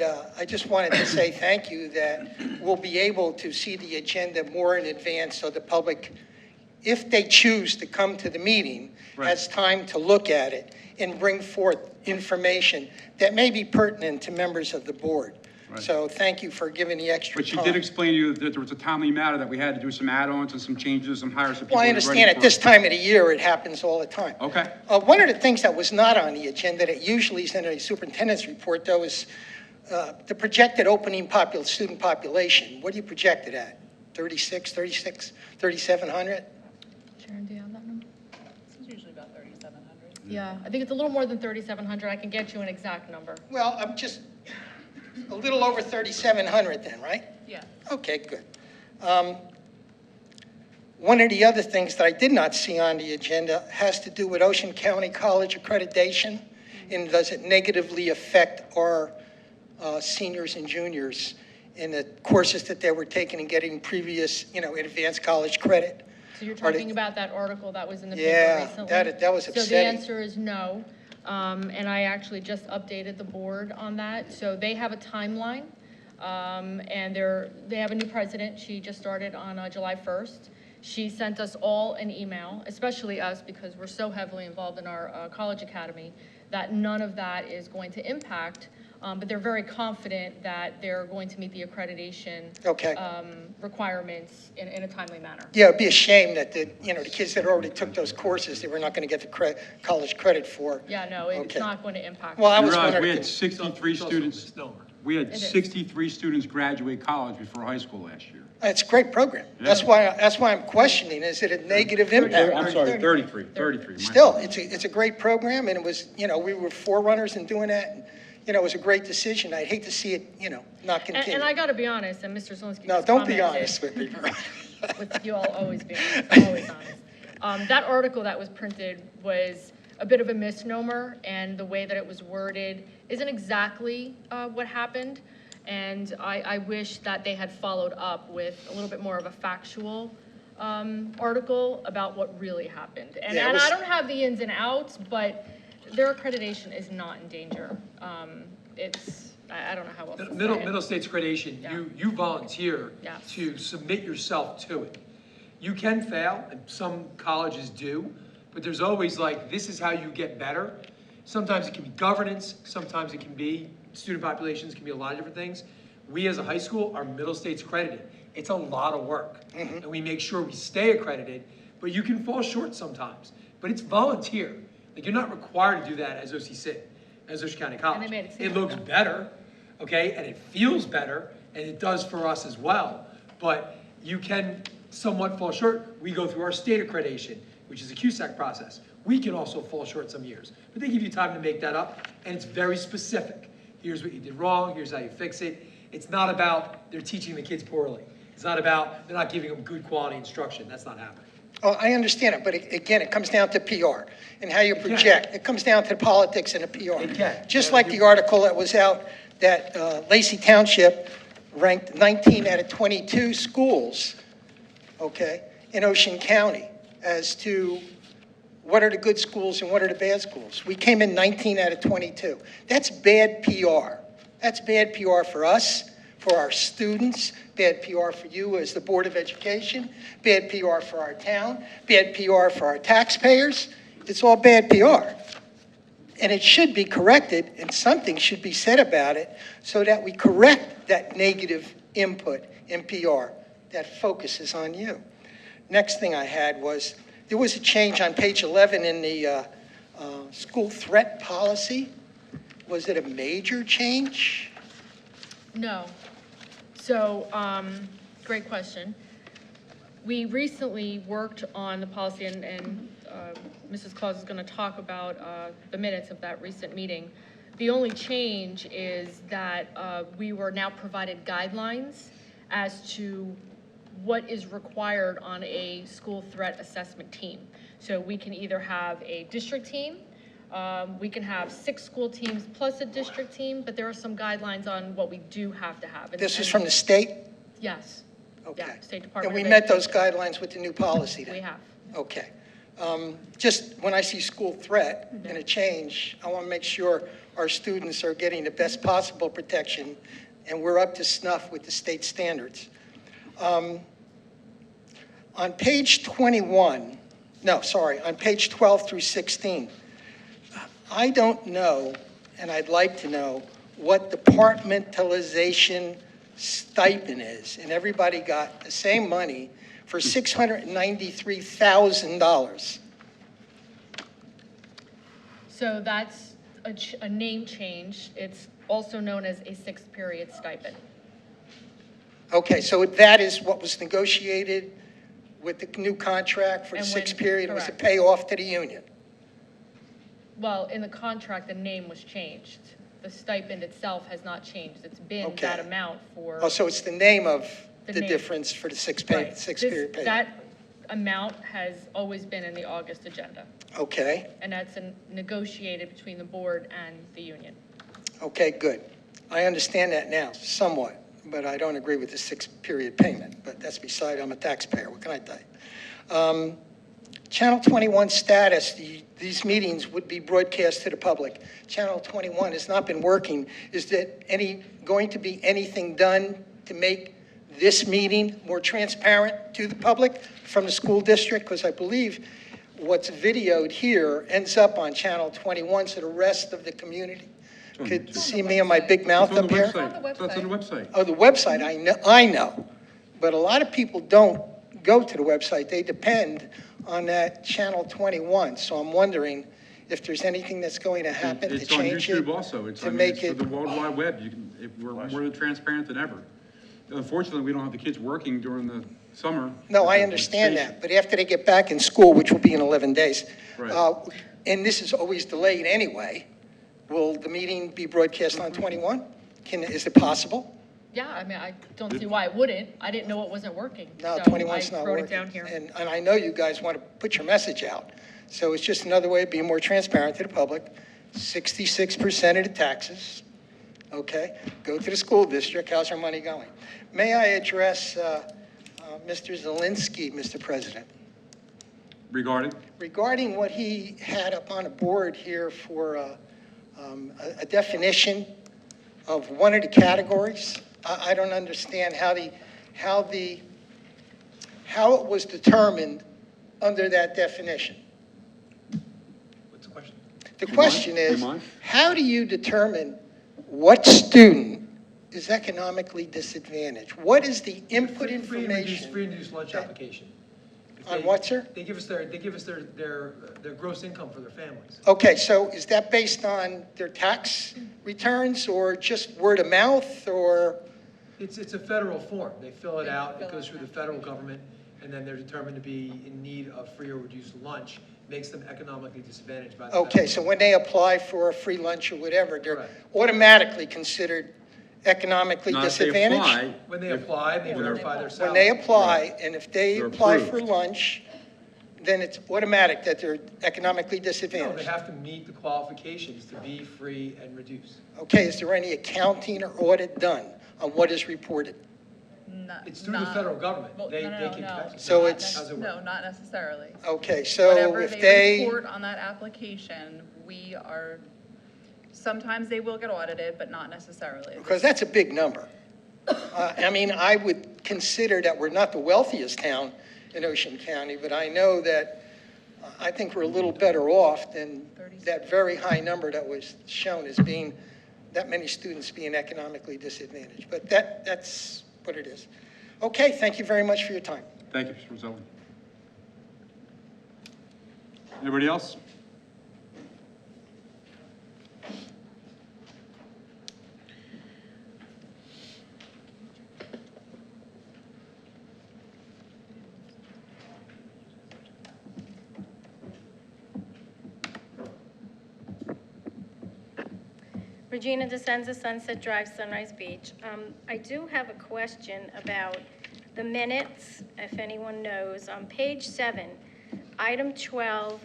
S9: to say thank you that we'll be able to see the agenda more in advance so the public, if they choose to come to the meeting,
S1: Right.
S9: has time to look at it and bring forth information that may be pertinent to members of the board.
S1: Right.
S9: So thank you for giving the extra
S1: But she
S9: time.
S1: did explain to you that there was a timely matter, that we had to do some add-ons and some changes, some hires. some people
S9: Well, I
S1: who were ready
S9: understand at
S1: for
S9: this
S1: it.
S9: time of the year, it happens all the time.
S1: Okay.
S9: One of the things that was not on the agenda that usually is in a superintendent's report, though, is the projected opening student population. What do you project it at? 3,700?
S4: Sharon, do you have that number?
S3: It's usually about 3,700.
S4: Yeah, I think it's a little more than 3,700. I can get you an exact number.
S9: Well, I'm just a little over 3,700 then, right?
S3: Yeah.
S9: Okay, good. One of the other things that I did not see on the agenda has to do with Ocean County College accreditation, and does it negatively affect our seniors and juniors in the courses that they were taking and getting previous, advanced college credit?
S4: So you're
S9: Are they-
S4: talking about that article that was in the paper
S9: Yeah,
S4: recently?
S9: that was
S4: So the
S9: upsetting.
S4: answer is no. And I actually just updated the board on that. So they have a timeline, and they have a new president. She just started on July 1st. She sent us all an email, especially us, because we're so heavily involved in our college academy, that none of that is going to impact. But they're very confident that they're going to meet the accreditation
S9: Okay.
S4: requirements in a timely manner.
S9: Yeah, it'd be a shame that the kids that already took those courses, they were not going to get the college credit for.
S4: Yeah, no, it's
S9: Okay.
S4: not going to impact.
S9: Well, I
S1: You
S9: was
S1: realize
S9: wondering.
S1: we had 63 students, we had
S4: It is.
S1: 63 students graduate college before high school last year.
S9: It's a great program. That's
S1: Yeah.
S9: why I'm questioning, is it a negative impact?
S1: I'm sorry, 33.
S9: Still, it's a great program, and it was, we were forerunners in doing that, and, it was a great decision. I'd hate to see it, not continue.
S4: And I got to be honest, and Mr. Zelinski
S9: No,
S4: just
S9: don't be
S4: commented-
S9: honest with me.
S4: With you, I'll always be honest, I'm always honest. That article that was printed was a bit of a misnomer, and the way that it was worded isn't exactly what happened. And I wish that they had followed up with a little bit more of a factual article about what really happened. And
S9: Yeah, it
S4: and
S9: was-
S4: I don't have the ins and outs, but their accreditation is not in danger. I don't know how else to say it.
S5: Middle States accreditation,
S4: Yeah.
S5: you volunteer
S4: Yes.
S5: to submit yourself to it. You can fail, and some colleges do, but there's always this is how you get better. Sometimes it can be governance, sometimes it can be student populations, it can be a lot of different things. We as a high school are Middle States accredited. It's a lot of work, and we make sure we stay accredited, but you can fall short sometimes. But it's volunteer. You're not required to do that as OCC, as Ocean County College.
S4: made it seem
S5: It
S4: like
S5: looks
S4: that.
S5: better, okay, and it feels better, and it does for us as well. But you can somewhat fall short. We go through our state accreditation, which is a CUSAC process. We can also fall short some years, but they give you time to make that up, and it's very specific. Here's what you did wrong, here's how you fix it. It's not about they're teaching the kids poorly. It's not about they're not giving them good quality instruction. That's not happening.
S9: Oh, I understand it, but again, it comes down to PR and how you
S5: can.
S9: project. It comes down to politics and the PR.
S5: It can.
S9: Just like the article that was out that Lacey Township ranked 19 out of 22 schools, okay, in Ocean County as to what are the good schools and what are the bad schools. We came in 19 out of 22. That's bad PR. That's bad PR for us, for our students, bad PR for you as the Board of Education, bad PR for our town, bad PR for our taxpayers. It's all bad PR. And it should be corrected, and something should be said about it so that we correct that negative input in PR that focuses on you. Next thing I had was, there was a change on page 11 in the school threat policy. Was it a major change?
S4: No. So, great question. We recently worked on the policy, and Mrs. Claus is going to talk about the minutes of that recent meeting. The only change is that we were now provided guidelines as to what is required on a school threat assessment team. So we can either have a district team, we can have 6 school teams plus a district team, but there are some guidelines on what we do have to have.
S9: This is from the state?
S4: Yes.
S9: Okay.
S4: Yeah, State
S9: And
S4: Department.
S9: we
S4: of
S9: met those
S4: Education.
S9: guidelines with the new policy then?
S4: We have.
S9: Okay. Just when I see school threat and a change, I want to make sure our students are getting the best possible protection, and we're up to snuff with the state standards. On page 21, no, sorry, on page 12 through 16, I don't know, and I'd like to know, what departmentalization stipend is, and everybody got the same money for $693,000.
S4: So that's a name change. It's also known as a 6th period stipend.
S9: Okay, so that is what was negotiated with the new contract for the
S4: And
S9: sixth
S4: when-
S9: period, was a
S4: correct.
S9: payoff to the union?
S4: Well, in the contract, the name was changed. The stipend itself has not changed. It's been
S9: Okay.
S4: that amount for.
S9: Oh, so it's the name of
S4: The
S9: the
S4: name.
S9: difference for the
S4: Right.
S9: sixth
S4: This-
S9: period pay?
S4: That amount has always been in the August agenda,
S9: Okay,
S4: and that's negotiated between the board and the union.
S9: okay, good. I understand that now, somewhat, but I don't agree with the sixth period payment, but that's beside, I'm a taxpayer, what can I tell you? Channel 21 status, these meetings would be broadcast to the public. Channel 21 has not been working. Is that going to be anything done to make this meeting more transparent to the public from the school district? Because I believe what's videoed here ends up on Channel 21, so the rest of the community could see me and my big mouth
S1: It's on
S9: up
S1: the
S9: here.
S1: website. It's on the website.
S9: Oh, the website, I know, but a lot of people don't go to the website. They depend on that Channel 21, so I'm wondering if there's anything that's going to happen to
S1: It's on
S9: change it.
S1: YouTube also. It's
S9: to
S1: on,
S9: make
S1: it's for
S9: it-
S1: the World Wide Web. We're more than transparent than ever. Unfortunately, we don't have the kids working during the summer.
S9: No, I
S1: with the
S9: understand
S1: station.
S9: that, but after they get back in school, which will be in 11 days,
S1: Right.
S9: and this is always delayed anyway, will the meeting be broadcast on 21? Is it possible?
S4: Yeah, I mean, I don't see why it wouldn't. I didn't know it wasn't working.
S9: No,
S4: so
S9: 21's not
S4: I wrote
S9: working.
S4: it down here.
S9: And I know you guys want to put your message out. So it's just another way of being more transparent to the public. 66% of the taxes, okay, go to the school district. How's our money going? May I address Mr. Zelinski, Mr. President?
S1: Regarding?
S9: Regarding what he had up on a board here for a definition of one of the categories, I don't understand how it was determined under that definition.
S5: What's the question?
S9: The
S1: you
S9: question
S1: mind? Do you
S9: is,
S1: mind?
S9: how do you determine what student is economically disadvantaged? What is the input
S5: Free and
S9: information?
S5: reduced lunch application. If
S9: On
S5: they-
S9: what, sir?
S5: They give us their gross income for their families.
S9: Okay, so is that based on their tax returns or just word of mouth or?
S5: It's a federal form. They fill it out, it goes through the federal government, and then they're determined to be in need of free or reduced lunch, makes them economically disadvantaged by the federal
S9: Okay, so when they apply for a free lunch or whatever, they're
S5: Correct.
S9: automatically considered economically
S1: Not if they
S9: disadvantaged?
S1: apply.
S5: When they
S1: if-
S5: apply, they
S1: when they're-
S5: verify their salary.
S9: When they apply, and if they
S1: They're
S9: apply for
S1: approved.
S9: lunch, then it's automatic that they're economically
S5: No, they
S9: disadvantaged?
S5: have to meet the qualifications to be free and reduced.
S9: Okay, is there any accounting or audit done on what is reported?
S5: It's through the federal government.
S3: Well,
S5: They
S3: no, no,
S5: keep
S3: no,
S5: taxes.
S9: So
S3: not
S9: it's-
S5: How's it work?
S3: No, not necessarily.
S9: Okay, so
S3: Whatever
S9: if
S3: they
S9: they,
S3: report on that application, sometimes they will get audited, but not necessarily.
S9: because that's a big number. I mean, I would consider that we're not the wealthiest town in Ocean County, but I know that I think we're a little better off than that very high number that was shown as being, that many students being economically disadvantaged. But that's what it is. Okay, thank you very much for your time.
S1: Thank you, Mr. Roselli. Anybody else?
S10: Regina DeSenza, Sunset Drive, Sunrise Beach. I do have a question about the minutes, if anyone knows. On page 7, item 12,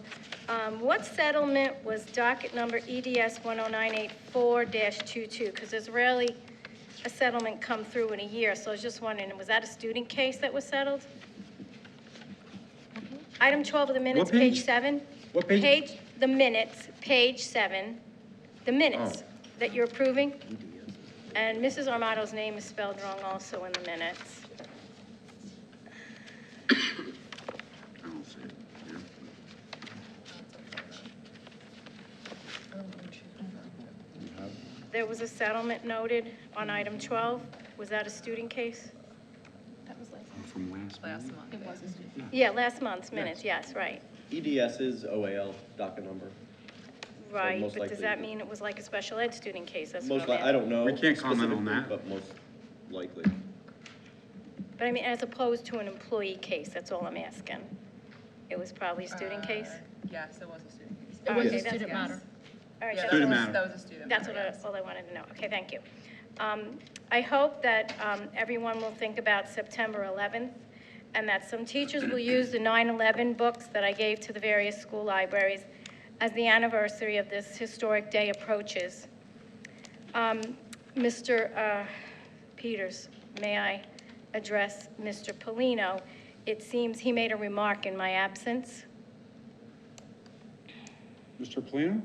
S10: what settlement was docket number EDS 10984-22? Because there's rarely a settlement come through in a year, so I was just wondering, was that a student case that was settled? Item 12 of the minutes,
S1: What page?
S10: page 7.
S1: What page?
S10: The minutes, page 7, the minutes that you're approving. And Mrs. Armato's name is spelled wrong also in the minutes.
S1: I don't see it. Yeah.
S10: There was a settlement noted on item 12. Was that a student case?
S1: From last meeting?
S3: month. It was a student.
S10: Yeah, last month's minutes, yes, right.
S2: EDS is OAL docket number.
S10: Right,
S2: most
S10: but does
S2: likely-
S10: that mean it was like a special ed student case? That's what
S2: Most
S10: I'm
S2: I don't know.
S1: We can't comment on
S2: specifically,
S1: that.
S2: But most likely.
S10: But I mean, as opposed to an employee case, that's all I'm asking. It was probably a student case?
S3: Yes, it was a student case.
S4: It was a
S10: Okay, that's
S4: student
S10: good.
S4: matter.
S10: All right,
S3: Yeah,
S10: that's
S1: Student
S10: all-
S1: matter.
S3: That was a student
S10: That's
S3: matter, yes.
S10: all I wanted to know. Okay, thank you. I hope that everyone will think about September 11th, and that some teachers will use the 9/11 books that I gave to the various school libraries as the anniversary of this historic day approaches. Mr. Peters, may I address Mr. Polino? It seems he made a remark in my absence.
S1: Mr. Polino?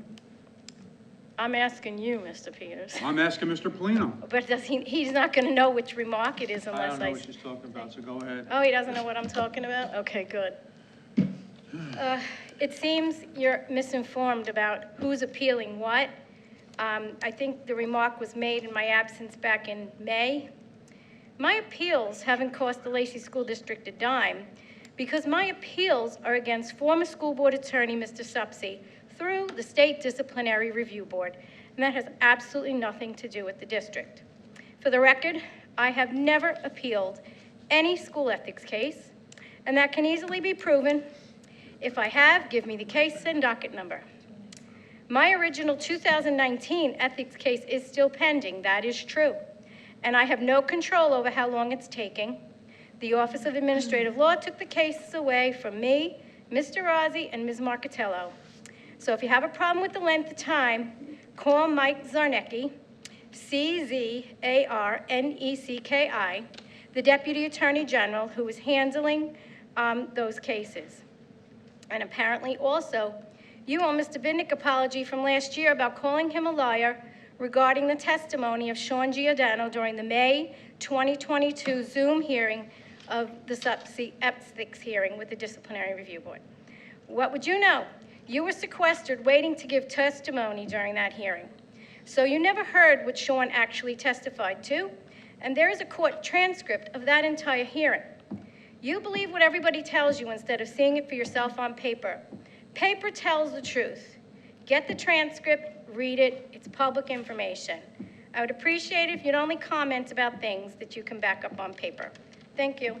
S10: I'm asking you, Mr. Peters.
S1: I'm asking Mr. Polino.
S10: But he's not going to know which remark it is
S11: I
S10: unless
S11: don't know what she's talking about, so go ahead.
S10: Oh, he doesn't know what I'm talking about? Okay, good. It seems you're misinformed about who's appealing what. I think the remark was made in my absence back in May. My appeals haven't cost the Lacey School District a dime because my appeals are against former school board attorney, Mr. Supsey, through the State Disciplinary Review Board, and that has absolutely nothing to do with the district. For the record, I have never appealed any school ethics case, and that can easily be proven. If I have, give me the case and docket number. My original 2019 ethics case is still pending, that is true, and I have no control over how long it's taking. The Office of Administrative Law took the case away from me, Mr. Rossi, and Ms. Marcatello. So if you have a problem with the length of time, call Mike Zarnecki, C-Z-A-R-N-E-C-K-I, the Deputy Attorney General who is handling those cases. And apparently also, you owe Mr. Bidnick apology from last year about calling him a liar regarding the testimony of Sean Giordano during the May 2022 Zoom hearing of the Supsey ethics hearing with the Disciplinary Review Board. What would you know? You were sequestered waiting to give testimony during that hearing. So you never heard what Sean actually testified to, and there is a court transcript of that entire hearing. You believe what everybody tells you instead of seeing it for yourself on paper. Paper tells the truth. Get the transcript, read it, it's public information. I would appreciate it if you'd only comment about things that you can back up on paper. Thank you.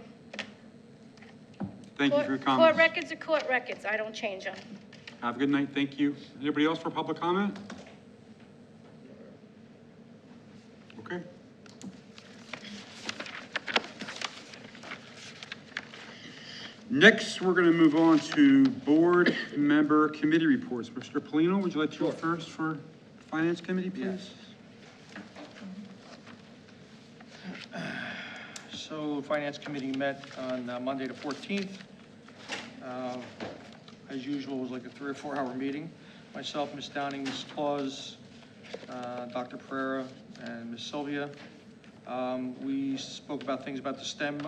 S1: Thank you for your
S10: Court
S1: comments.
S10: records are court records, I don't change them.
S1: Have a good night, thank you. Anybody else for public comment? Okay. Next, we're going to move on to board member committee reports. Mr. Polino, would you like to go first for Finance Committee, please?
S11: So the Finance Committee met on Monday the 14th. As usual, it was like a 3 or 4 hour meeting. Myself, Ms. Downing, Ms. Claus, Dr. Pereira, and Ms. Sylvia. We spoke about things about the STEM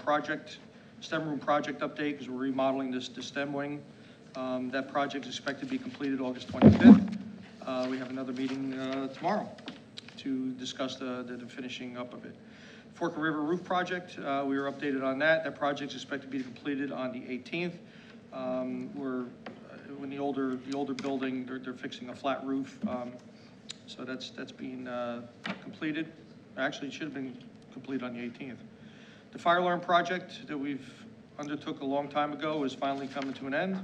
S11: project, STEM room project update, because we're remodeling the STEM wing. That project is expected to be completed August 25th. We have another meeting tomorrow to discuss the finishing up of it. Fork River Roof Project, we were updated on that. That project is expected to be completed on the 18th. When the older building, they're fixing a flat roof, so that's being completed. Actually, it should have been completed on the 18th. The fire alarm project that we've undertook a long time ago is finally coming to an end.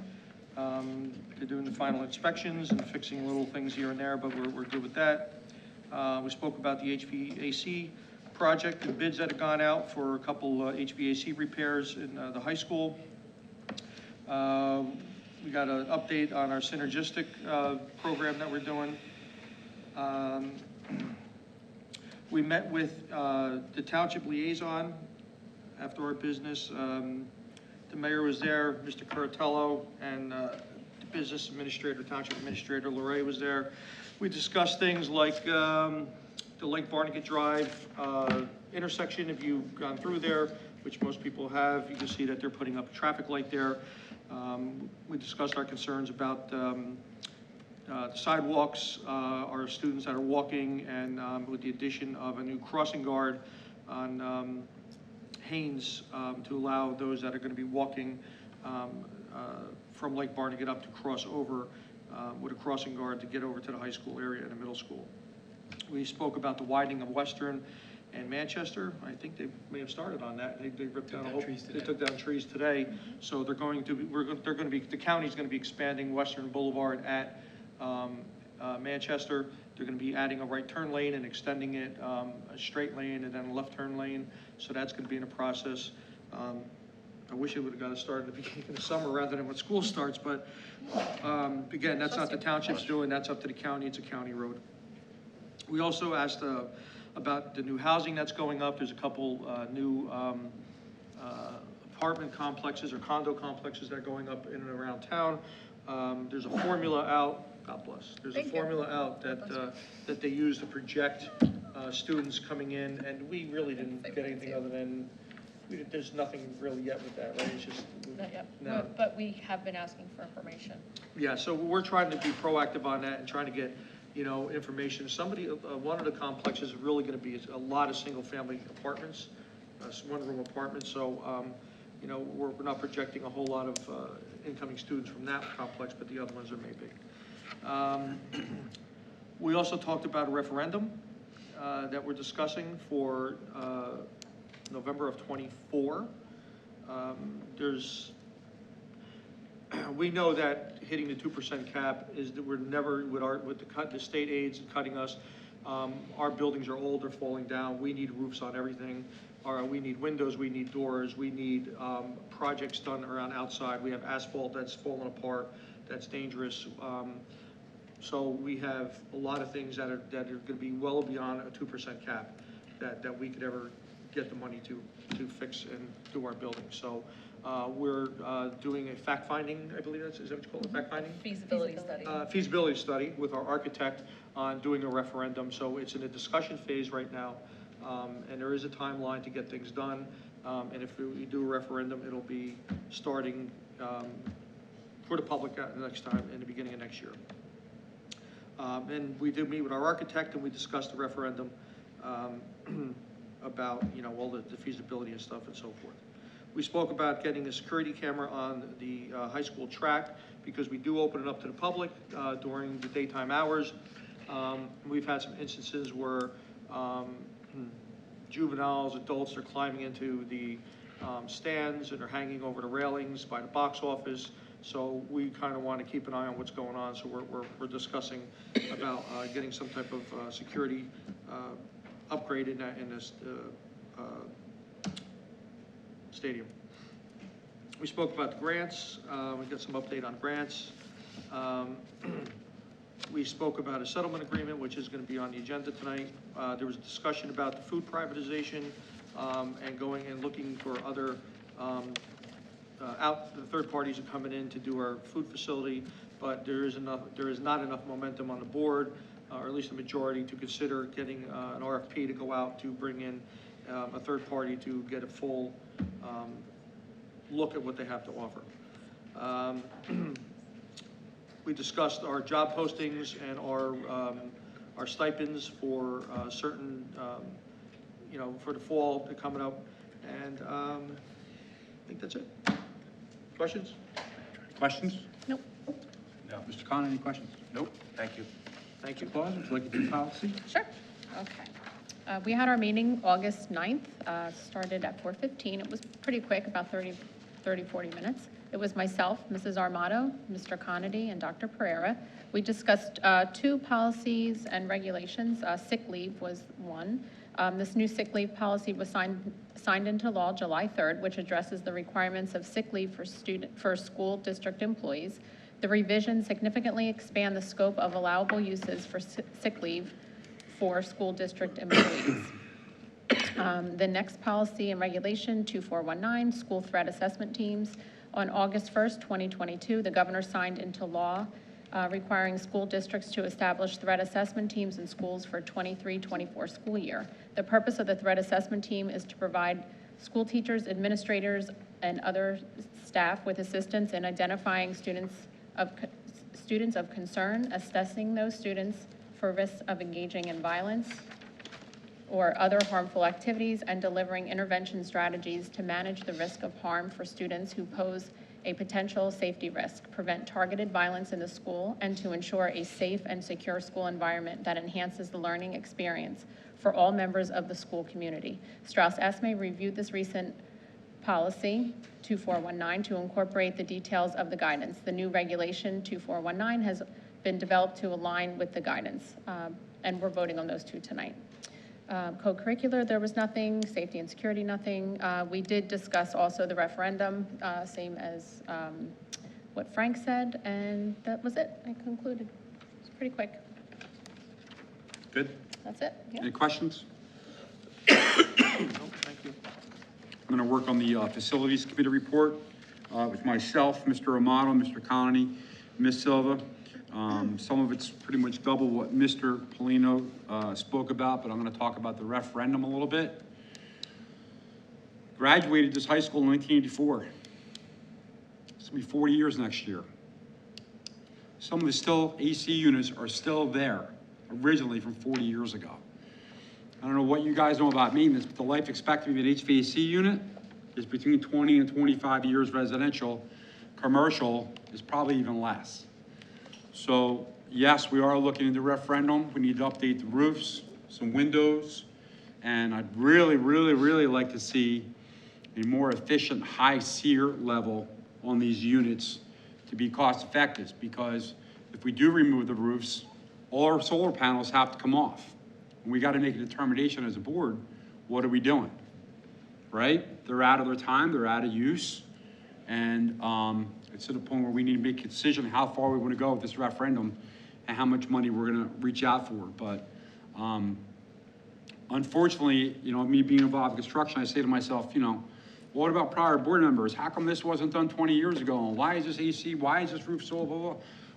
S11: They're doing the final inspections and fixing little things here and there, but we're good with that. We spoke about the HVAC project and bids that have gone out for a couple HVAC repairs in the high school. We got an update on our synergistic program that we're doing. We met with the township liaison after our business. The mayor was there, Mr. Curatello, and the business administrator, township administrator, Lorraine was there. We discussed things like the Lake Barnegat Drive intersection. If you've gone through there, which most people have, you can see that they're putting up a traffic light there. We discussed our concerns about the sidewalks, our students that are walking, and with the addition of a new crossing guard on Haynes to allow those that are going to be walking from Lake Barnegat up to cross over with a crossing guard to get over to the high school area and the middle school. We spoke about the widening of Western and Manchester. I think they may have started on that. They ripped down they took down trees today. So they're going to be, the county's going to be expanding Western Boulevard at Manchester. They're going to be adding a right turn lane and extending it a straight lane and then a left turn lane. So that's going to be in a process. I wish it would have got started at the beginning of the summer rather than when school starts, but again, that's not the township's doing, that's up to the county, it's a county road. We also asked about the new housing that's going up. There's a couple new apartment complexes or condo complexes that are going up in and around town. There's a formula out, God bless, there's a formula out that they use to project students coming in, and we really didn't get anything other than, there's nothing really yet with that, right? It's just.
S4: Not yet,
S11: No.
S4: but we have been asking for information.
S11: Yeah, so we're trying to be proactive on that and trying to get, information. One of the complexes is really gonna be a lot of single-family apartments, one-room apartments, so, we're not projecting a whole lot of incoming students from that complex, but the other ones there may be. We also talked about a referendum that we're discussing for November of '24. We know that hitting the 2% cap is that we're never, with the state aids cutting us, our buildings are old, they're falling down, we need roofs on everything, we need windows, we need doors, we need projects done around outside, we have asphalt that's falling apart, that's dangerous. So we have a lot of things that are gonna be well beyond a 2% cap that we could ever get the money to fix and do our building. So we're doing a fact-finding, I believe is that what you call it, fact-finding?
S3: Feasibility study.
S11: Feasibility study with our architect on doing a referendum. So it's in a discussion phase right now, and there is a timeline to get things done. And if we do a referendum, it'll be starting for the public next time in the beginning of next year. And we did meet with our architect and we discussed the referendum about, all the feasibility and stuff and so forth. We spoke about getting a security camera on the high school track because we do open it up to the public during the daytime hours. We've had some instances where juveniles, adults are climbing into the stands and are hanging over the railings by the box office. So we kind of want to keep an eye on what's going on. So we're discussing about getting some type of security upgrade in this stadium. We spoke about the grants. We got some update on grants. We spoke about a settlement agreement, which is going to be on the agenda tonight. There was a discussion about the food privatization and going and looking for other the third parties are coming in to do our food facility, but there is not enough momentum on the board, or at least a majority, to consider getting an RFP to go out to bring in a third party to get a full look at what they have to offer. We discussed our job postings and our stipends for certain, for the fall coming up, and I think that's it. Questions?
S1: Questions?
S3: Nope.
S1: No. Mr. Khan, any questions?
S2: Nope, thank you.
S1: Thank you. Claus, would you like to do policy?
S12: Sure. Okay. We had our meeting August 9th, started at 4:15. It was pretty quick, about 30 30, 40 minutes. It was myself, Mrs. Armato, Mr. Conity, and Dr. Pereira. We discussed 2 policies and regulations. Sick leave was one. This new sick leave policy was signed into law July 3rd, which addresses the requirements of sick leave for school district employees. The revisions significantly expand the scope of allowable uses for sick leave for school district employees. The next policy and regulation, 2419, school threat assessment teams. On August 1st, 2022, the governor signed into law requiring school districts to establish threat assessment teams in schools for 23-24 school year. The purpose of the threat assessment team is to provide school teachers, administrators, and other staff with assistance in identifying students of concern, assessing those students for risks of engaging in violence or other harmful activities, and delivering intervention strategies to manage the risk of harm for students who pose a potential safety risk, prevent targeted violence in the school, and to ensure a safe and secure school environment that enhances the learning experience for all members of the school community. Strauss Esme reviewed this recent policy 2419 to incorporate the details of the guidance. The new regulation 2419 has been developed to align with the guidance, and we're voting on those 2 tonight. Co-curricular, there was nothing. Safety and security, nothing. We did discuss also the referendum, same as what Frank said, and that was it. I concluded. It's pretty quick.
S1: Good.
S12: That's it. Yeah.
S1: Any questions?
S11: No, thank you.
S1: I'm going to work on the Facilities Committee report with myself, Mr. Amato, Mr. Conity, Ms. Silva. Some of it's pretty much double what Mr. Polino spoke about, but I'm going to talk about the referendum a little bit. Graduated this high school in 1984. It's going to be 40 years next year. Some of the AC units are still there, originally from 40 years ago. I don't know what you guys know about maintenance, but the life expectancy of an HVAC unit is between 20 and 25 years residential. Commercial is probably even less. So yes, we are looking into referendum. We need to update the roofs, some windows, and I'd really, really, really like to see a more efficient high SEER level on these units to be cost effective, because if we do remove the roofs, all our solar panels have to come off. And we got to make a determination as a board, what are we doing, right? They're out of their time, they're out of use, and it's to the point where we need to make a decision how far we want to go with this referendum and how much money we're going to reach out for. But unfortunately, you know, me being involved in construction, I say to myself, you know, what about prior board members? How come this wasn't done 20 years ago? And why is this AC? Why is this roof so blah, blah, blah?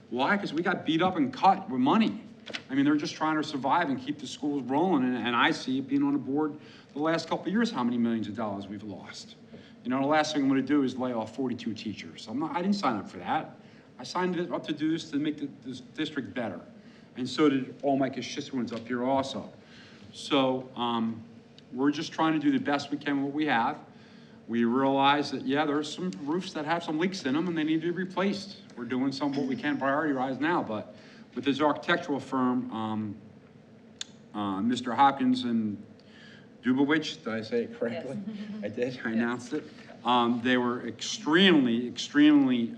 S1: Why? Because we got beat up and cut with money. I mean, they're just trying to survive and keep the schools rolling. And I see it being on the board the last couple of years, how many millions of dollars we've lost. You know, the last thing I'm going to do is lay off 42 teachers. I didn't sign up for that. I signed up to do this to make this district better. And so did all my constituents up here also. So we're just trying to do the best we can with what we have. We realize that, yeah, there's some roofs that have some leaks in them and they need to be replaced. We're doing some of what we can prioritize now, but with this architectural firm, Mr. Hopkins and Dubowicz, did I say it correctly? Yes. I did, I announced it. They were extremely, extremely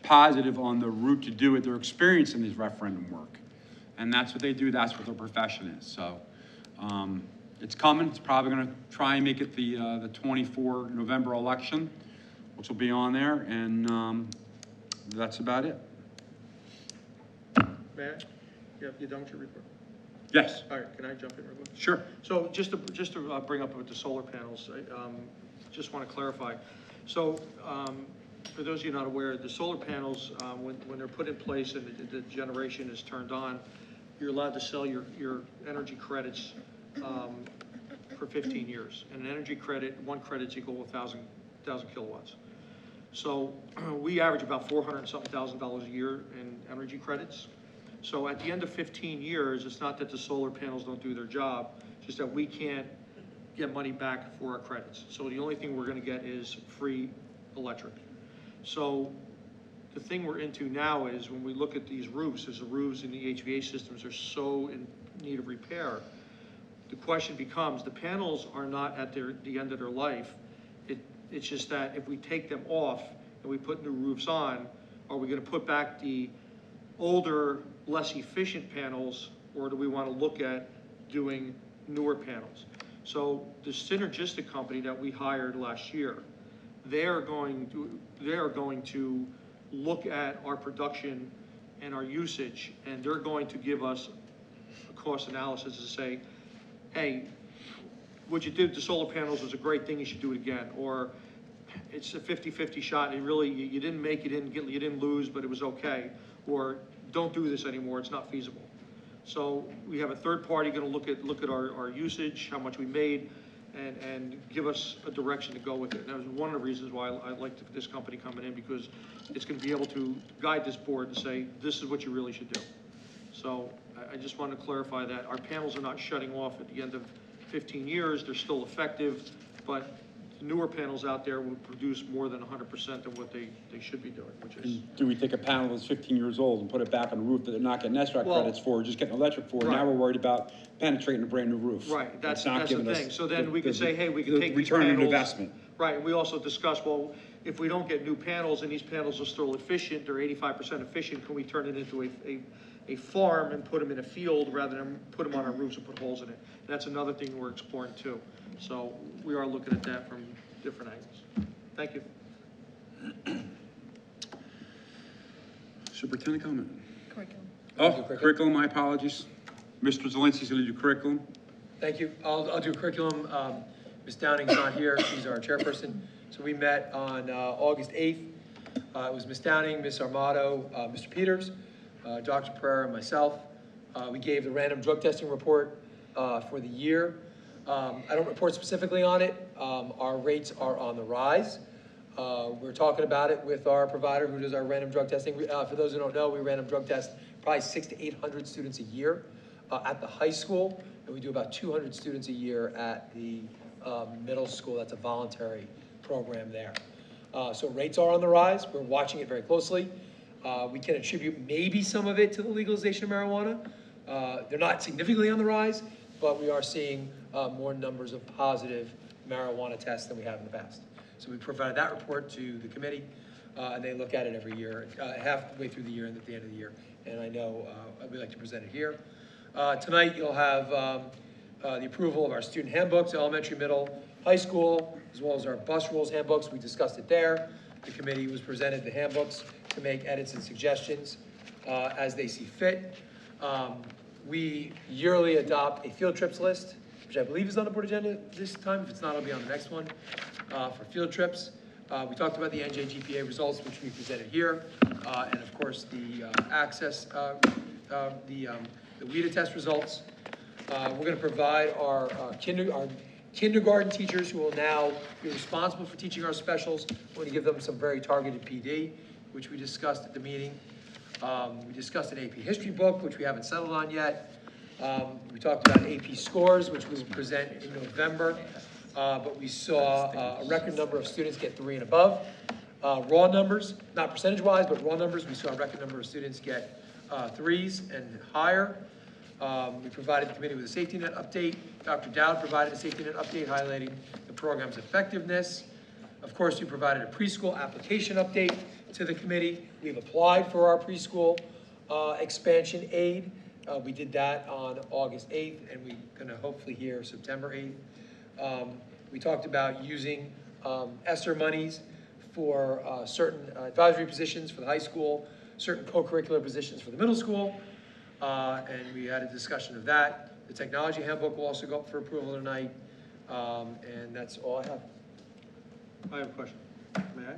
S1: positive on the route to do it. They're experienced in this referendum work. And that's what they do, that's what their profession is. So it's coming. It's probably gonna try and make it the 24 November election, which will be on there, and that's about it.
S11: May I? You done with your report?
S1: Yes.
S11: All right, can I jump in real quick?
S1: Sure.
S11: So just to bring up with the solar panels, I just want to clarify. So for those of you not aware, the solar panels, when they're put in place and the generation is turned on, you're allowed to sell your energy credits for 15 years. And an energy credit, one credit's equal to 1,000 kilowatts. So we average about $400-something a year in energy credits. So at the end of 15 years, it's not that the solar panels don't do their job, it's just that we can't get money back for our credits. So the only thing we're gonna get is free electric. So the thing we're into now is when we look at these roofs, as the roofs and the HVAC systems are so in need of repair, the question becomes, the panels are not at the end of their life. It's just that if we take them off and we put new roofs on, are we gonna put back the older, less efficient panels, or do we wanna look at doing newer panels? So the Synergistic company that we hired last year, they are going to look at our production and our usage, and they're going to give us a cost analysis to say, hey, what you did with the solar panels was a great thing, you should do it again. Or it's a 50-50 shot, and really, you didn't make, you didn't lose, but it was okay. Or don't do this anymore, it's not feasible. So we have a third party gonna look at our usage, how much we made, and give us a direction to go with it. And that was one of the reasons why I liked this company coming in, because it's gonna be able to guide this board and say, this is what you really should do. So I just wanted to clarify that. Our panels are not shutting off at the end of 15 years, they're still effective, but the newer panels out there will produce more than 100% of what they should be doing, which is.
S1: Do we take a panel that's 15 years old and put it back on the roof that they're not getting SRAC
S11: Well,
S1: credits for, just getting electric for?
S11: right.
S1: Now we're worried about penetrating a brand new roof.
S11: Right, that's
S1: It's not
S11: the
S1: giving us
S11: thing. So then we could say, hey, we
S1: the
S11: could take these
S1: return on
S11: panels.
S1: investment.
S11: Right, we also discussed, well, if we don't get new panels and these panels are still efficient, they're 85% efficient, can we turn it into a farm and put them in a field rather than put them on our roofs and put holes in it? And that's another thing we're exploring too. So we are looking at that from different angles. Thank you.
S1: Superintendent comment?
S3: Curriculum.
S1: Oh, curriculum, my apologies. Mr. Zelinski's gonna do curriculum.
S5: Thank you. I'll do curriculum. Ms. Downing's not here. She's our chairperson. So we met on August 8th. It was Ms. Downing, Ms. Armato, Mr. Peters, Dr. Pereira, and myself. We gave the random drug testing report for the year. I don't report specifically on it. Our rates are on the rise. We're talking about it with our provider who does our random drug testing. For those who don't know, we random drug test probably 600 to 800 students a year at the high school, and we do about 200 students a year at the middle school. That's a voluntary program there. So rates are on the rise. We're watching it very closely. We can attribute maybe some of it to the legalization of marijuana. They're not significantly on the rise, but we are seeing more numbers of positive marijuana tests than we have in the past. So we provided that report to the committee, and they look at it every year, halfway through the year and at the end of the year. And I know we'd like to present it here. Tonight you'll have the approval of our student handbooks, elementary, middle, high school, as well as our bus rules handbooks. We discussed it there. The committee was presented the handbooks to make edits and suggestions as they see fit. We yearly adopt a field trips list, which I believe is on the board agenda this time. If it's not, it'll be on the next one for field trips. We talked about the NJGPA results, which we presented here, and of course the access, the WIDA test results. We're going to provide our kindergarten teachers who will now be responsible for teaching our specials. We're going to give them some very targeted PD, which we discussed at the meeting. We discussed an AP history book, which we haven't settled on yet. We talked about AP scores, which we will present in November. But we saw a record number of students get 3 and above. Raw numbers, not percentage-wise, but raw numbers, we saw a record number of students get 3s and higher. We provided the committee with a safety net update. Dr. Dowd provided a safety net update highlighting the program's effectiveness. Of course, we provided a preschool application update to the committee. We've applied for our preschool expansion aid. We did that on August 8th, and we're going to hopefully hear September 8th. We talked about using ESSER monies for certain advisory positions for the high school, certain co-curricular positions for the middle school, and we had a discussion of that. The technology handbook will also go up for approval tonight, and that's all I have.
S11: I have a question. May I?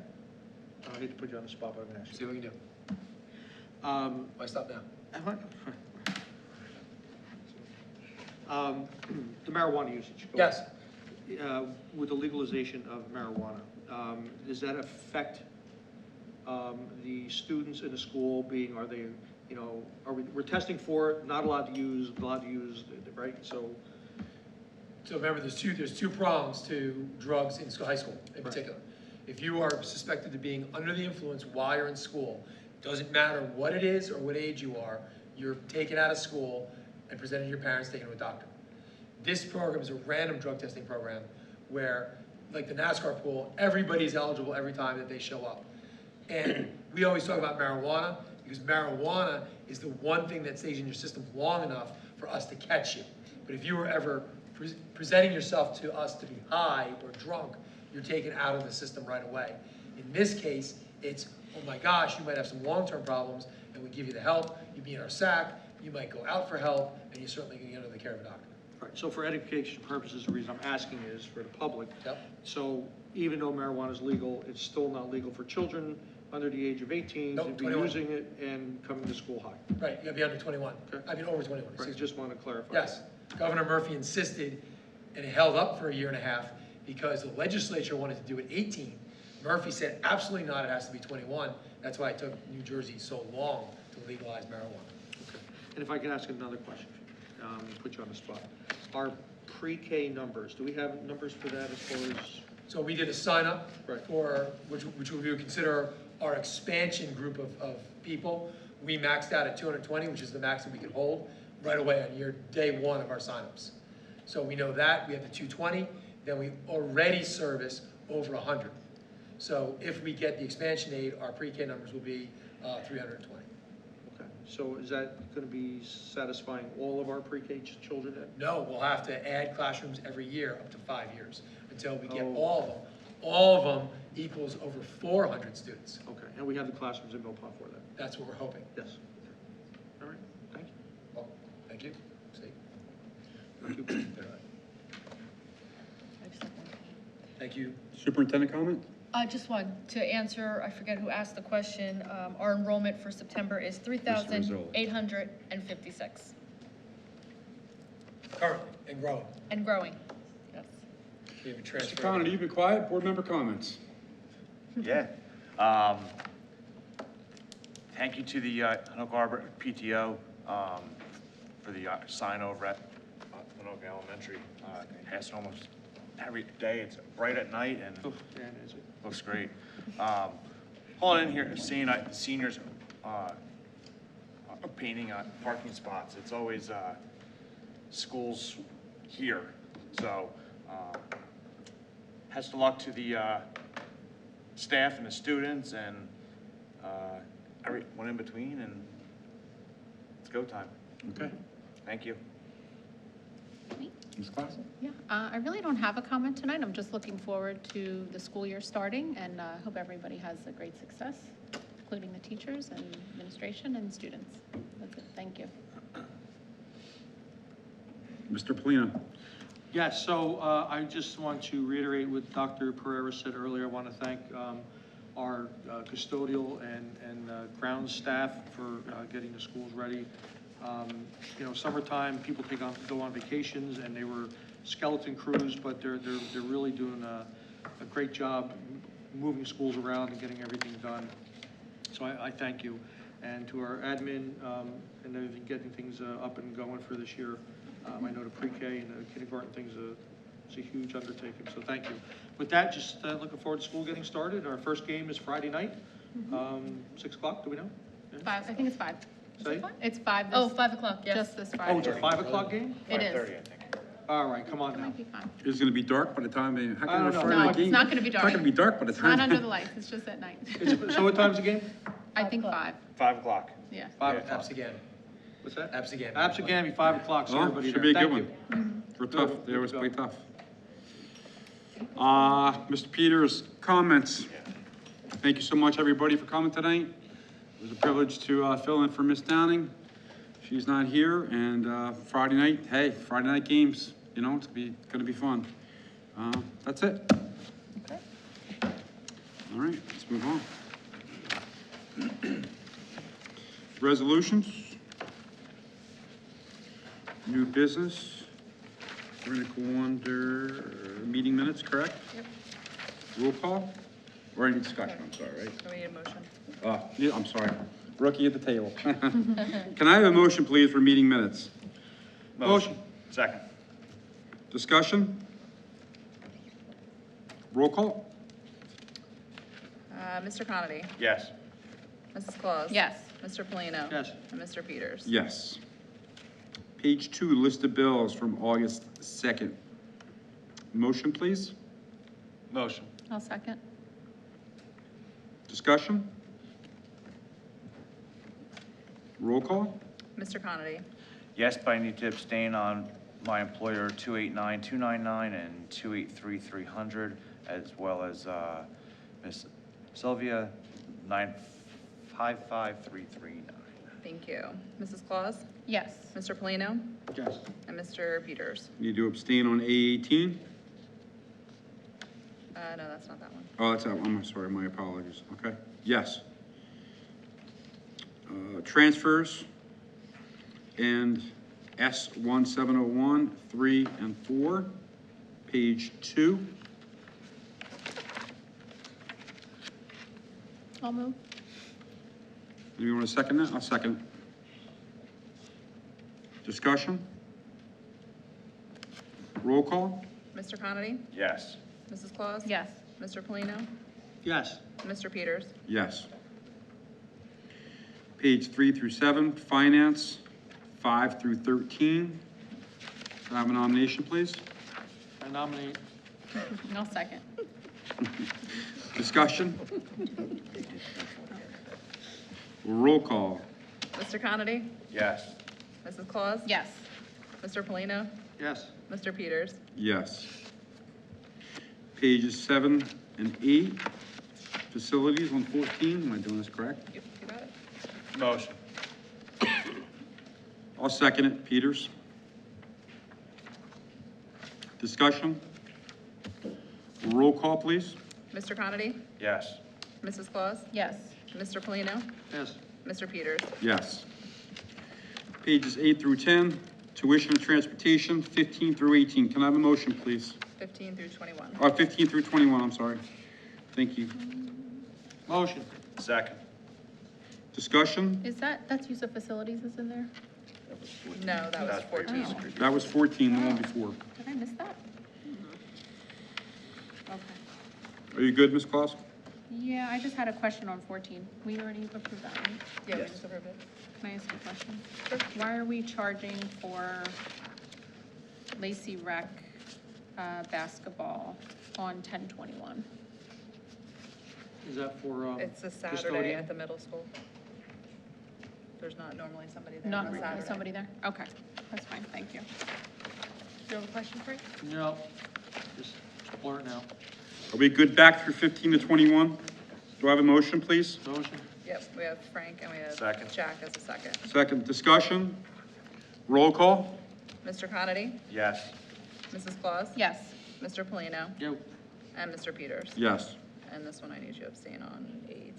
S11: I hate to put you on the spot, but I'm going to ask you.
S5: See what we can do. Why stop now?
S11: The marijuana usage. Go
S5: Yes.
S11: ahead. With the legalization of marijuana, does that affect the students in the school being, are they, you know, we're testing for it, not allowed to use, right? So
S5: remember, there's two prongs to drugs in high school in particular. If you are suspected of being under the influence while you're in school, doesn't matter what it is or what age you are, you're taken out of school and presented to your parents, taken to a doctor. This program is a random drug testing program where like the NASCAR pool, everybody's eligible every time that they show up. And we always talk about marijuana, because marijuana is the one thing that stays in your system long enough for us to catch you. But if you were ever presenting yourself to us to be high or drunk, you're taken out of the system right away. In this case, it's, oh my gosh, you might have some long-term problems, and we give you the help, you be in our SAC, you might go out for help, and you certainly can get under the care of a doctor.
S11: Right, so for education purposes, the reason I'm asking is for the public.
S5: Yep.
S11: So even though marijuana is legal, it's still not legal for children under the age of 18 to
S5: Nope,
S11: be
S5: 21.
S11: using it and coming to school high.
S5: Right, you gotta be under 21.
S11: Okay.
S5: I mean, over 21,
S11: Right,
S5: excuse me.
S11: just want to clarify.
S5: Yes, Governor Murphy insisted, and it held up for a year and a half, because the legislature wanted to do it 18. Murphy said, absolutely not, it has to be 21. That's why it took New Jersey so long to legalize marijuana.
S11: Okay. And if I can ask another question, put you on the spot. Our pre-K numbers, do we have numbers for that as far as?
S5: So we did a sign up
S11: Right.
S5: for, which we would consider our expansion group of people. We maxed out at 220, which is the max that we could hold right away on day one of our signups. So we know that, we have the 220, then we already service over 100. So if we get the expansion aid, our pre-K numbers will be 320.
S11: Okay, so is that going to be satisfying all of our pre-K children?
S5: No, we'll have to add classrooms every year up to 5 years until we get
S11: Oh.
S5: all of them. All of them equals over 400 students.
S11: Okay, and we have the classrooms in Mill Pond for that?
S5: That's what we're hoping.
S11: Yes. All right, thank you.
S5: Well, thank you. See?
S11: Thank you.
S5: Thank you.
S1: Superintendent comment?
S4: Just one, to answer, I forget who asked the question, our enrollment for September is 3,856
S5: Currently, and growing.
S4: and growing. Yes.
S5: We have a
S1: Mr.
S5: transfer.
S1: Conlon, you've been quiet. Board member comments?
S13: Yeah. Thank you to the Anoka Harbor PTO for the sign over at Anoka Elementary. Has almost every day. It's bright at night and
S11: Oh, yeah, is it?
S13: looks great. Pulling in here, seeing the seniors are painting parking spots. It's always schools here. So best of luck to the staff and the students and everyone in between, and it's go time.
S1: Okay.
S13: Thank you.
S1: Ms. Clausen?
S12: Yeah, I really don't have a comment tonight. I'm just looking forward to the school year starting, and I hope everybody has a great success, including the teachers and administration and students. That's it. Thank you.
S1: Mr. Polino?
S11: Yes, so I just want to reiterate what Dr. Pereira said earlier. I want to thank our custodial and ground staff for getting the schools ready. You know, summertime, people go on vacations, and they were skeleton crews, but they're really doing a great job moving schools around and getting everything done. So I thank you. And to our admin, and everything, getting things up and going for this year. I know the pre-K and the kindergarten thing's a huge undertaking, so thank you. With that, just looking forward to school getting started. Our first game is Friday night, 6 o'clock, do we know? Yeah?
S12: 5, I think it's 5.
S11: Say?
S12: It's 5 this.
S4: Oh, 5 o'clock, yes.
S12: Just this Friday.
S11: Oh, it's a 5 o'clock game?
S4: It is.
S13: 5:30, I think.
S11: All right, come on
S12: It
S11: now.
S12: might be 5.
S1: It's gonna be dark by the time they, how
S11: I
S1: can
S11: don't
S1: a
S11: know.
S1: Friday
S11: No,
S1: night
S12: it's
S1: game?
S12: not gonna be
S1: It's
S12: dark.
S1: not gonna be dark by the
S12: It's
S1: time.
S12: not under the lights, it's just at night.
S11: So what time's the game?
S12: I think 5,
S13: 5 o'clock.
S12: yeah.
S11: 5 o'clock.
S5: Apps
S11: What's that?
S5: again.
S11: Absegami, 5 o'clock, so
S1: Well,
S11: everybody
S1: should
S11: there.
S1: be a good
S11: Thank
S1: one.
S11: you.
S1: We're tough,
S11: Good.
S1: they always
S11: Good
S1: play
S11: to
S1: tough. Mr. Peters, comments? Thank you so much, everybody, for coming tonight. It was a privilege to fill in for Miss Downing. She's not here, and Friday night, hey, Friday night games, you know, it's gonna be fun. That's it.
S4: Okay.
S1: All right, let's move on. Resolutions. New business. We're gonna go under meeting minutes, correct?
S3: Yep.
S1: Roll call? Or any discussion, I'm sorry, right?
S3: So we need a motion.
S1: Yeah, I'm sorry. Rookie at the table. Can I have a motion, please, for meeting minutes?
S11: Motion.
S13: Second.
S1: Discussion? Roll call?
S3: Mr. Conity?
S13: Yes.
S3: Mrs. Claus?
S12: Yes.
S3: Mr. Polino?
S11: Yes.
S3: And Mr. Peters?
S1: Yes. Page 2, list of bills from August 2nd. Motion, please?
S13: Motion.
S12: I'll second.
S1: Discussion? Roll call?
S3: Mr. Conity?
S13: Yes, but I need to abstain on my employer 289-299 and 283-300, as well as Ms. Sylvia 955339.
S3: Thank you. Mrs. Claus?
S12: Yes.
S3: Mr. Polino?
S11: Yes.
S3: And Mr. Peters?
S1: Need to abstain on A18?
S3: No, that's not that one.
S1: Oh, that's, I'm sorry, my apologies. Okay, yes. Transfers and S1701, 3 and 4, page 2.
S12: I'll move.
S1: Anyone want to second that? I'll second it. Discussion? Roll call?
S3: Mr. Conity?
S13: Yes.
S3: Mrs. Claus?
S12: Yes.
S3: Mr. Polino?
S11: Yes.
S3: Mr. Peters?
S1: Yes. Page 3 through 7, finance, 5 through 13. Can I have a nomination, please?
S11: I nominate,
S12: I'll second.
S1: Discussion? Roll call?
S3: Mr. Conity?
S13: Yes.
S3: Mrs. Claus?
S12: Yes.
S3: Mr. Polino?
S11: yes.
S3: Mr. Peters?
S1: Yes. Pages 7 and 8, facilities on 14. Am I doing this correct?
S3: You got it.
S13: Motion.
S1: I'll second it. Peters? Discussion? Roll call, please.
S3: Mr. Conity?
S13: Yes.
S3: Mrs. Claus?
S12: Yes.
S3: Mr. Polino?
S11: Yes.
S3: Mr. Peters?
S1: Yes. Pages 8 through 10, tuition and transportation, 15 through 18. Can I have a motion, please?
S3: 15 through 21.
S1: 15 through 21, I'm sorry. Thank you.
S11: Motion.
S13: Second.
S1: Discussion?
S12: Is that's use of facilities is in there?
S3: No, that was
S13: That's
S3: 14.
S1: That was 14, the one before.
S12: Did I miss that? Okay.
S1: Are you good, Ms. Claus?
S12: Yeah, I just had a question on 14. We already approved that, right?
S3: Yeah, we just approved it.
S12: Can I ask you a question? Why are we charging for Lacey Rec basketball on 10/21?
S11: Is that for,
S3: It's a Saturday
S11: custodian?
S3: at the middle school. There's not normally somebody there
S12: Not
S3: on
S12: really
S3: Saturday.
S12: somebody there? Okay, that's fine, thank you. Do you have a question, Frank?
S11: No, just blur it now.
S1: Are we good back through 15 to 21? Do I have a motion, please?
S11: Motion.
S3: Yep, we have Frank and we have
S13: Second.
S3: Jack as a second.
S1: Second, discussion? Roll call?
S3: Mr. Conity?
S13: Yes.
S3: Mrs. Claus?
S12: Yes.
S3: Mr. Polino?
S11: Yo.
S3: And Mr. Peters?
S1: Yes.
S3: And this one I need you to abstain on A18.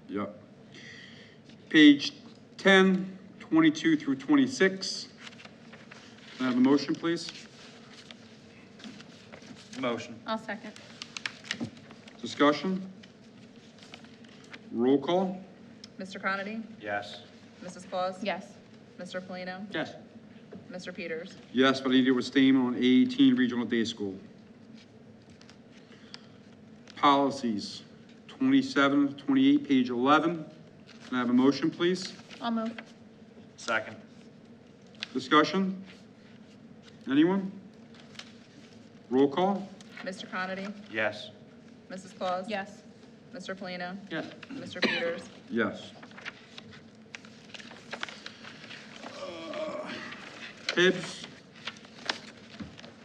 S1: Yep. Page 10, 22 through 26. Can I have a motion, please?
S13: Motion.
S12: I'll second.
S1: Discussion? Roll call?
S3: Mr. Conity?
S13: Yes.
S3: Mrs. Claus?
S12: Yes.
S3: Mr. Polino?
S11: Yes.
S3: Mr. Peters?
S1: Yes, but I need to abstain on A18, regional day school. Policies, 27 to 28, page 11. Can I have a motion, please?
S12: I'll move.
S13: Second.
S1: Discussion? Anyone? Roll call?
S3: Mr. Conity?
S13: Yes.
S3: Mrs. Claus?
S12: Yes.
S3: Mr. Polino?
S11: Yes.
S3: Mr. Peters?
S1: Yes. Tibbs,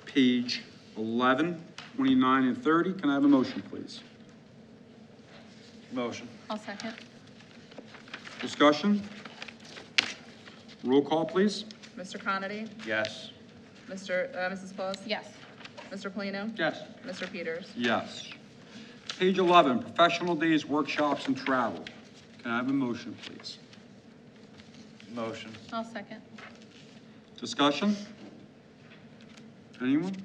S1: page 11, 29 and 30. Can I have a motion, please?
S13: Motion.
S12: I'll second.
S1: Discussion? Roll call, please.
S3: Mr. Conity?
S13: Yes.
S3: Mrs. Claus?
S12: Yes.
S3: Mr. Polino?
S11: Yes.
S3: Mr. Peters?
S1: Yes. Page 11, professional days, workshops, and travel. Can I have a motion, please?
S13: Motion.
S12: I'll second.
S1: Discussion? Anyone?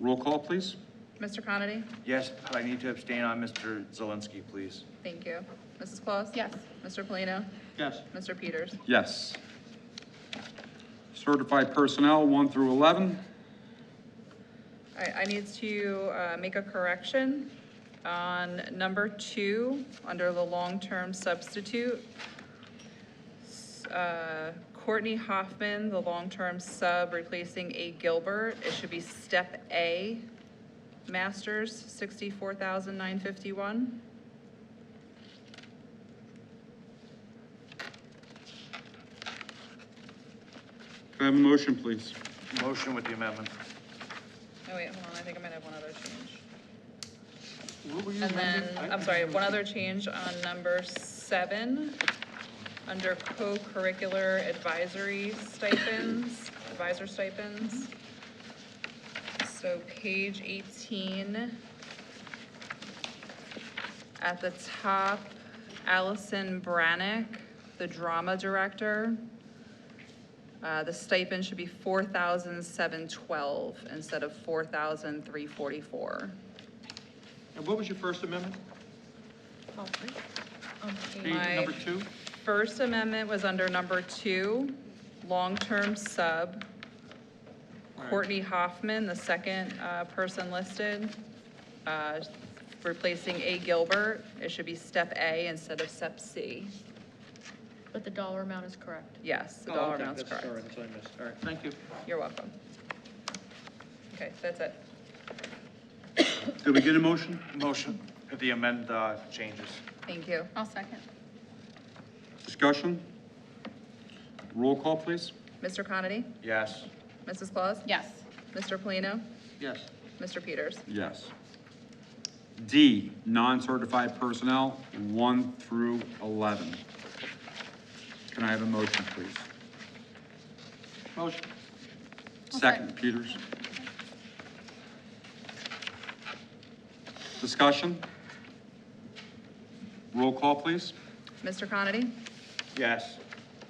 S1: Roll call, please.
S3: Mr. Conity?
S13: Yes, but I need to abstain on Mr. Zelinski, please.
S3: Thank you. Mrs. Claus?
S12: Yes.
S3: Mr. Polino?
S11: Yes.
S3: Mr. Peters?
S1: Yes. Certified personnel, 1 through 11.
S3: I need to make a correction on number 2, under the long-term substitute. Courtney Hoffman, the long-term sub replacing A. Gilbert, it should be step A Masters, $64,951.
S1: Can I have a motion, please?
S13: Motion with the amendment.
S3: Oh, wait, hold on, I think I might have one other change.
S11: What were you
S3: And then,
S11: amending?
S3: I'm sorry, one other change on number 7, under co-curricular advisory stipends, advisor stipends. So page 18, at the top, Allison Brannick, the drama director. The stipend should be $4,712 instead of $4,344.
S11: And what was your first amendment? Page
S3: My-
S11: number 2?
S3: First amendment was under number 2, long-term sub.
S11: Right.
S3: Courtney Hoffman, the second person listed, replacing A. Gilbert. It should be step A instead of step C.
S4: But the dollar amount is correct.
S3: Yes, the
S11: Oh,
S3: dollar
S11: okay,
S3: amount's
S11: that's-
S3: correct.
S11: Sorry, that's what I missed. All right, thank you.
S3: You're welcome. Okay, that's it.
S1: Did we get a motion?
S13: Motion with the amend changes.
S3: Thank you.
S12: I'll second.
S1: Discussion? Roll call, please.
S3: Mr. Conity?
S13: Yes.
S3: Mrs. Claus?
S12: Yes.
S3: Mr. Polino?
S11: Yes.
S3: Mr. Peters?
S1: Yes. D, non-certified personnel, 1 through 11. Can I have a motion, please?
S11: Motion.
S1: Second, Peters. Discussion? Roll call, please.
S3: Mr. Conity?
S13: Yes.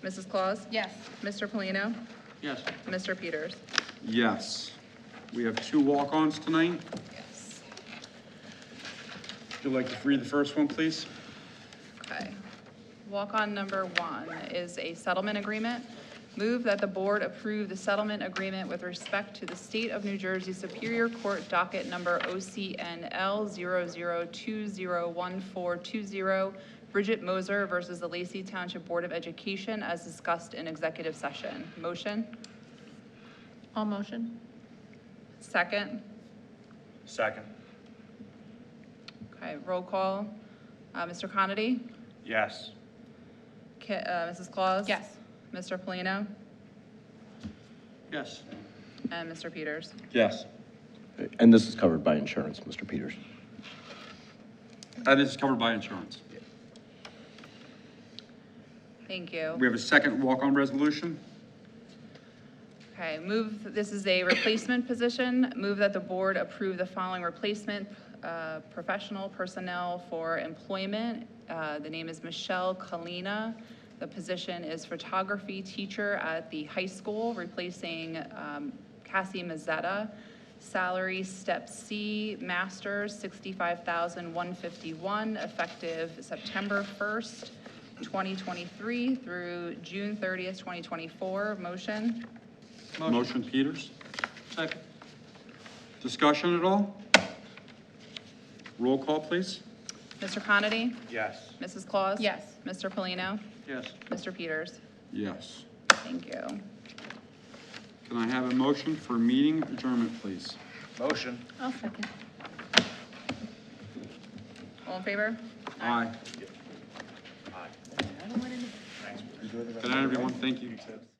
S3: Mrs. Claus?
S12: Yes.
S3: Mr. Polino?
S11: Yes.
S3: Mr. Peters?
S1: Yes. We have 2 walk-ons tonight.
S3: Yes.
S1: Would you like to read the first one, please?
S3: Okay. Walk-on number 1 is a settlement agreement. Move that the board approve the settlement agreement with respect to the State of New Jersey Superior Court docket number OCNL 00201420, Bridget Moser versus the Lacey Township Board of Education as discussed in executive session. Motion?
S12: All motion?
S3: Second?
S13: Second.
S3: Okay, roll call. Mr. Conity?
S13: Yes.
S3: Mrs. Claus?
S12: Yes.
S3: Mr. Polino?
S11: Yes.
S3: And Mr. Peters?
S1: Yes.
S14: And this is covered by insurance, Mr. Peters.
S1: This is covered by insurance.
S3: Thank you.
S1: We have a second walk-on resolution.
S3: Okay, this is a replacement position. Move that the board approve the following replacement professional personnel for employment. The name is Michelle Kalina. The position is photography teacher at the high school, replacing Cassie Mazzetta. Salary step C, masters, $65,151, effective September 1st, 2023 through June 30th, 2024. Motion?
S1: Motion, Peters.
S11: Second.
S1: Discussion at all? Roll call, please.
S3: Mr. Conity?
S13: Yes.
S3: Mrs. Claus?
S12: Yes.
S3: Mr. Polino?
S11: Yes.
S3: Mr. Peters?
S1: Yes.
S3: Thank you.
S1: Can I have a motion for meeting adjournment, please?
S13: Motion.
S12: I'll second.
S3: All in favor?
S1: Aye.
S13: Aye.
S3: I don't want any.
S1: Good night, everyone. Thank you.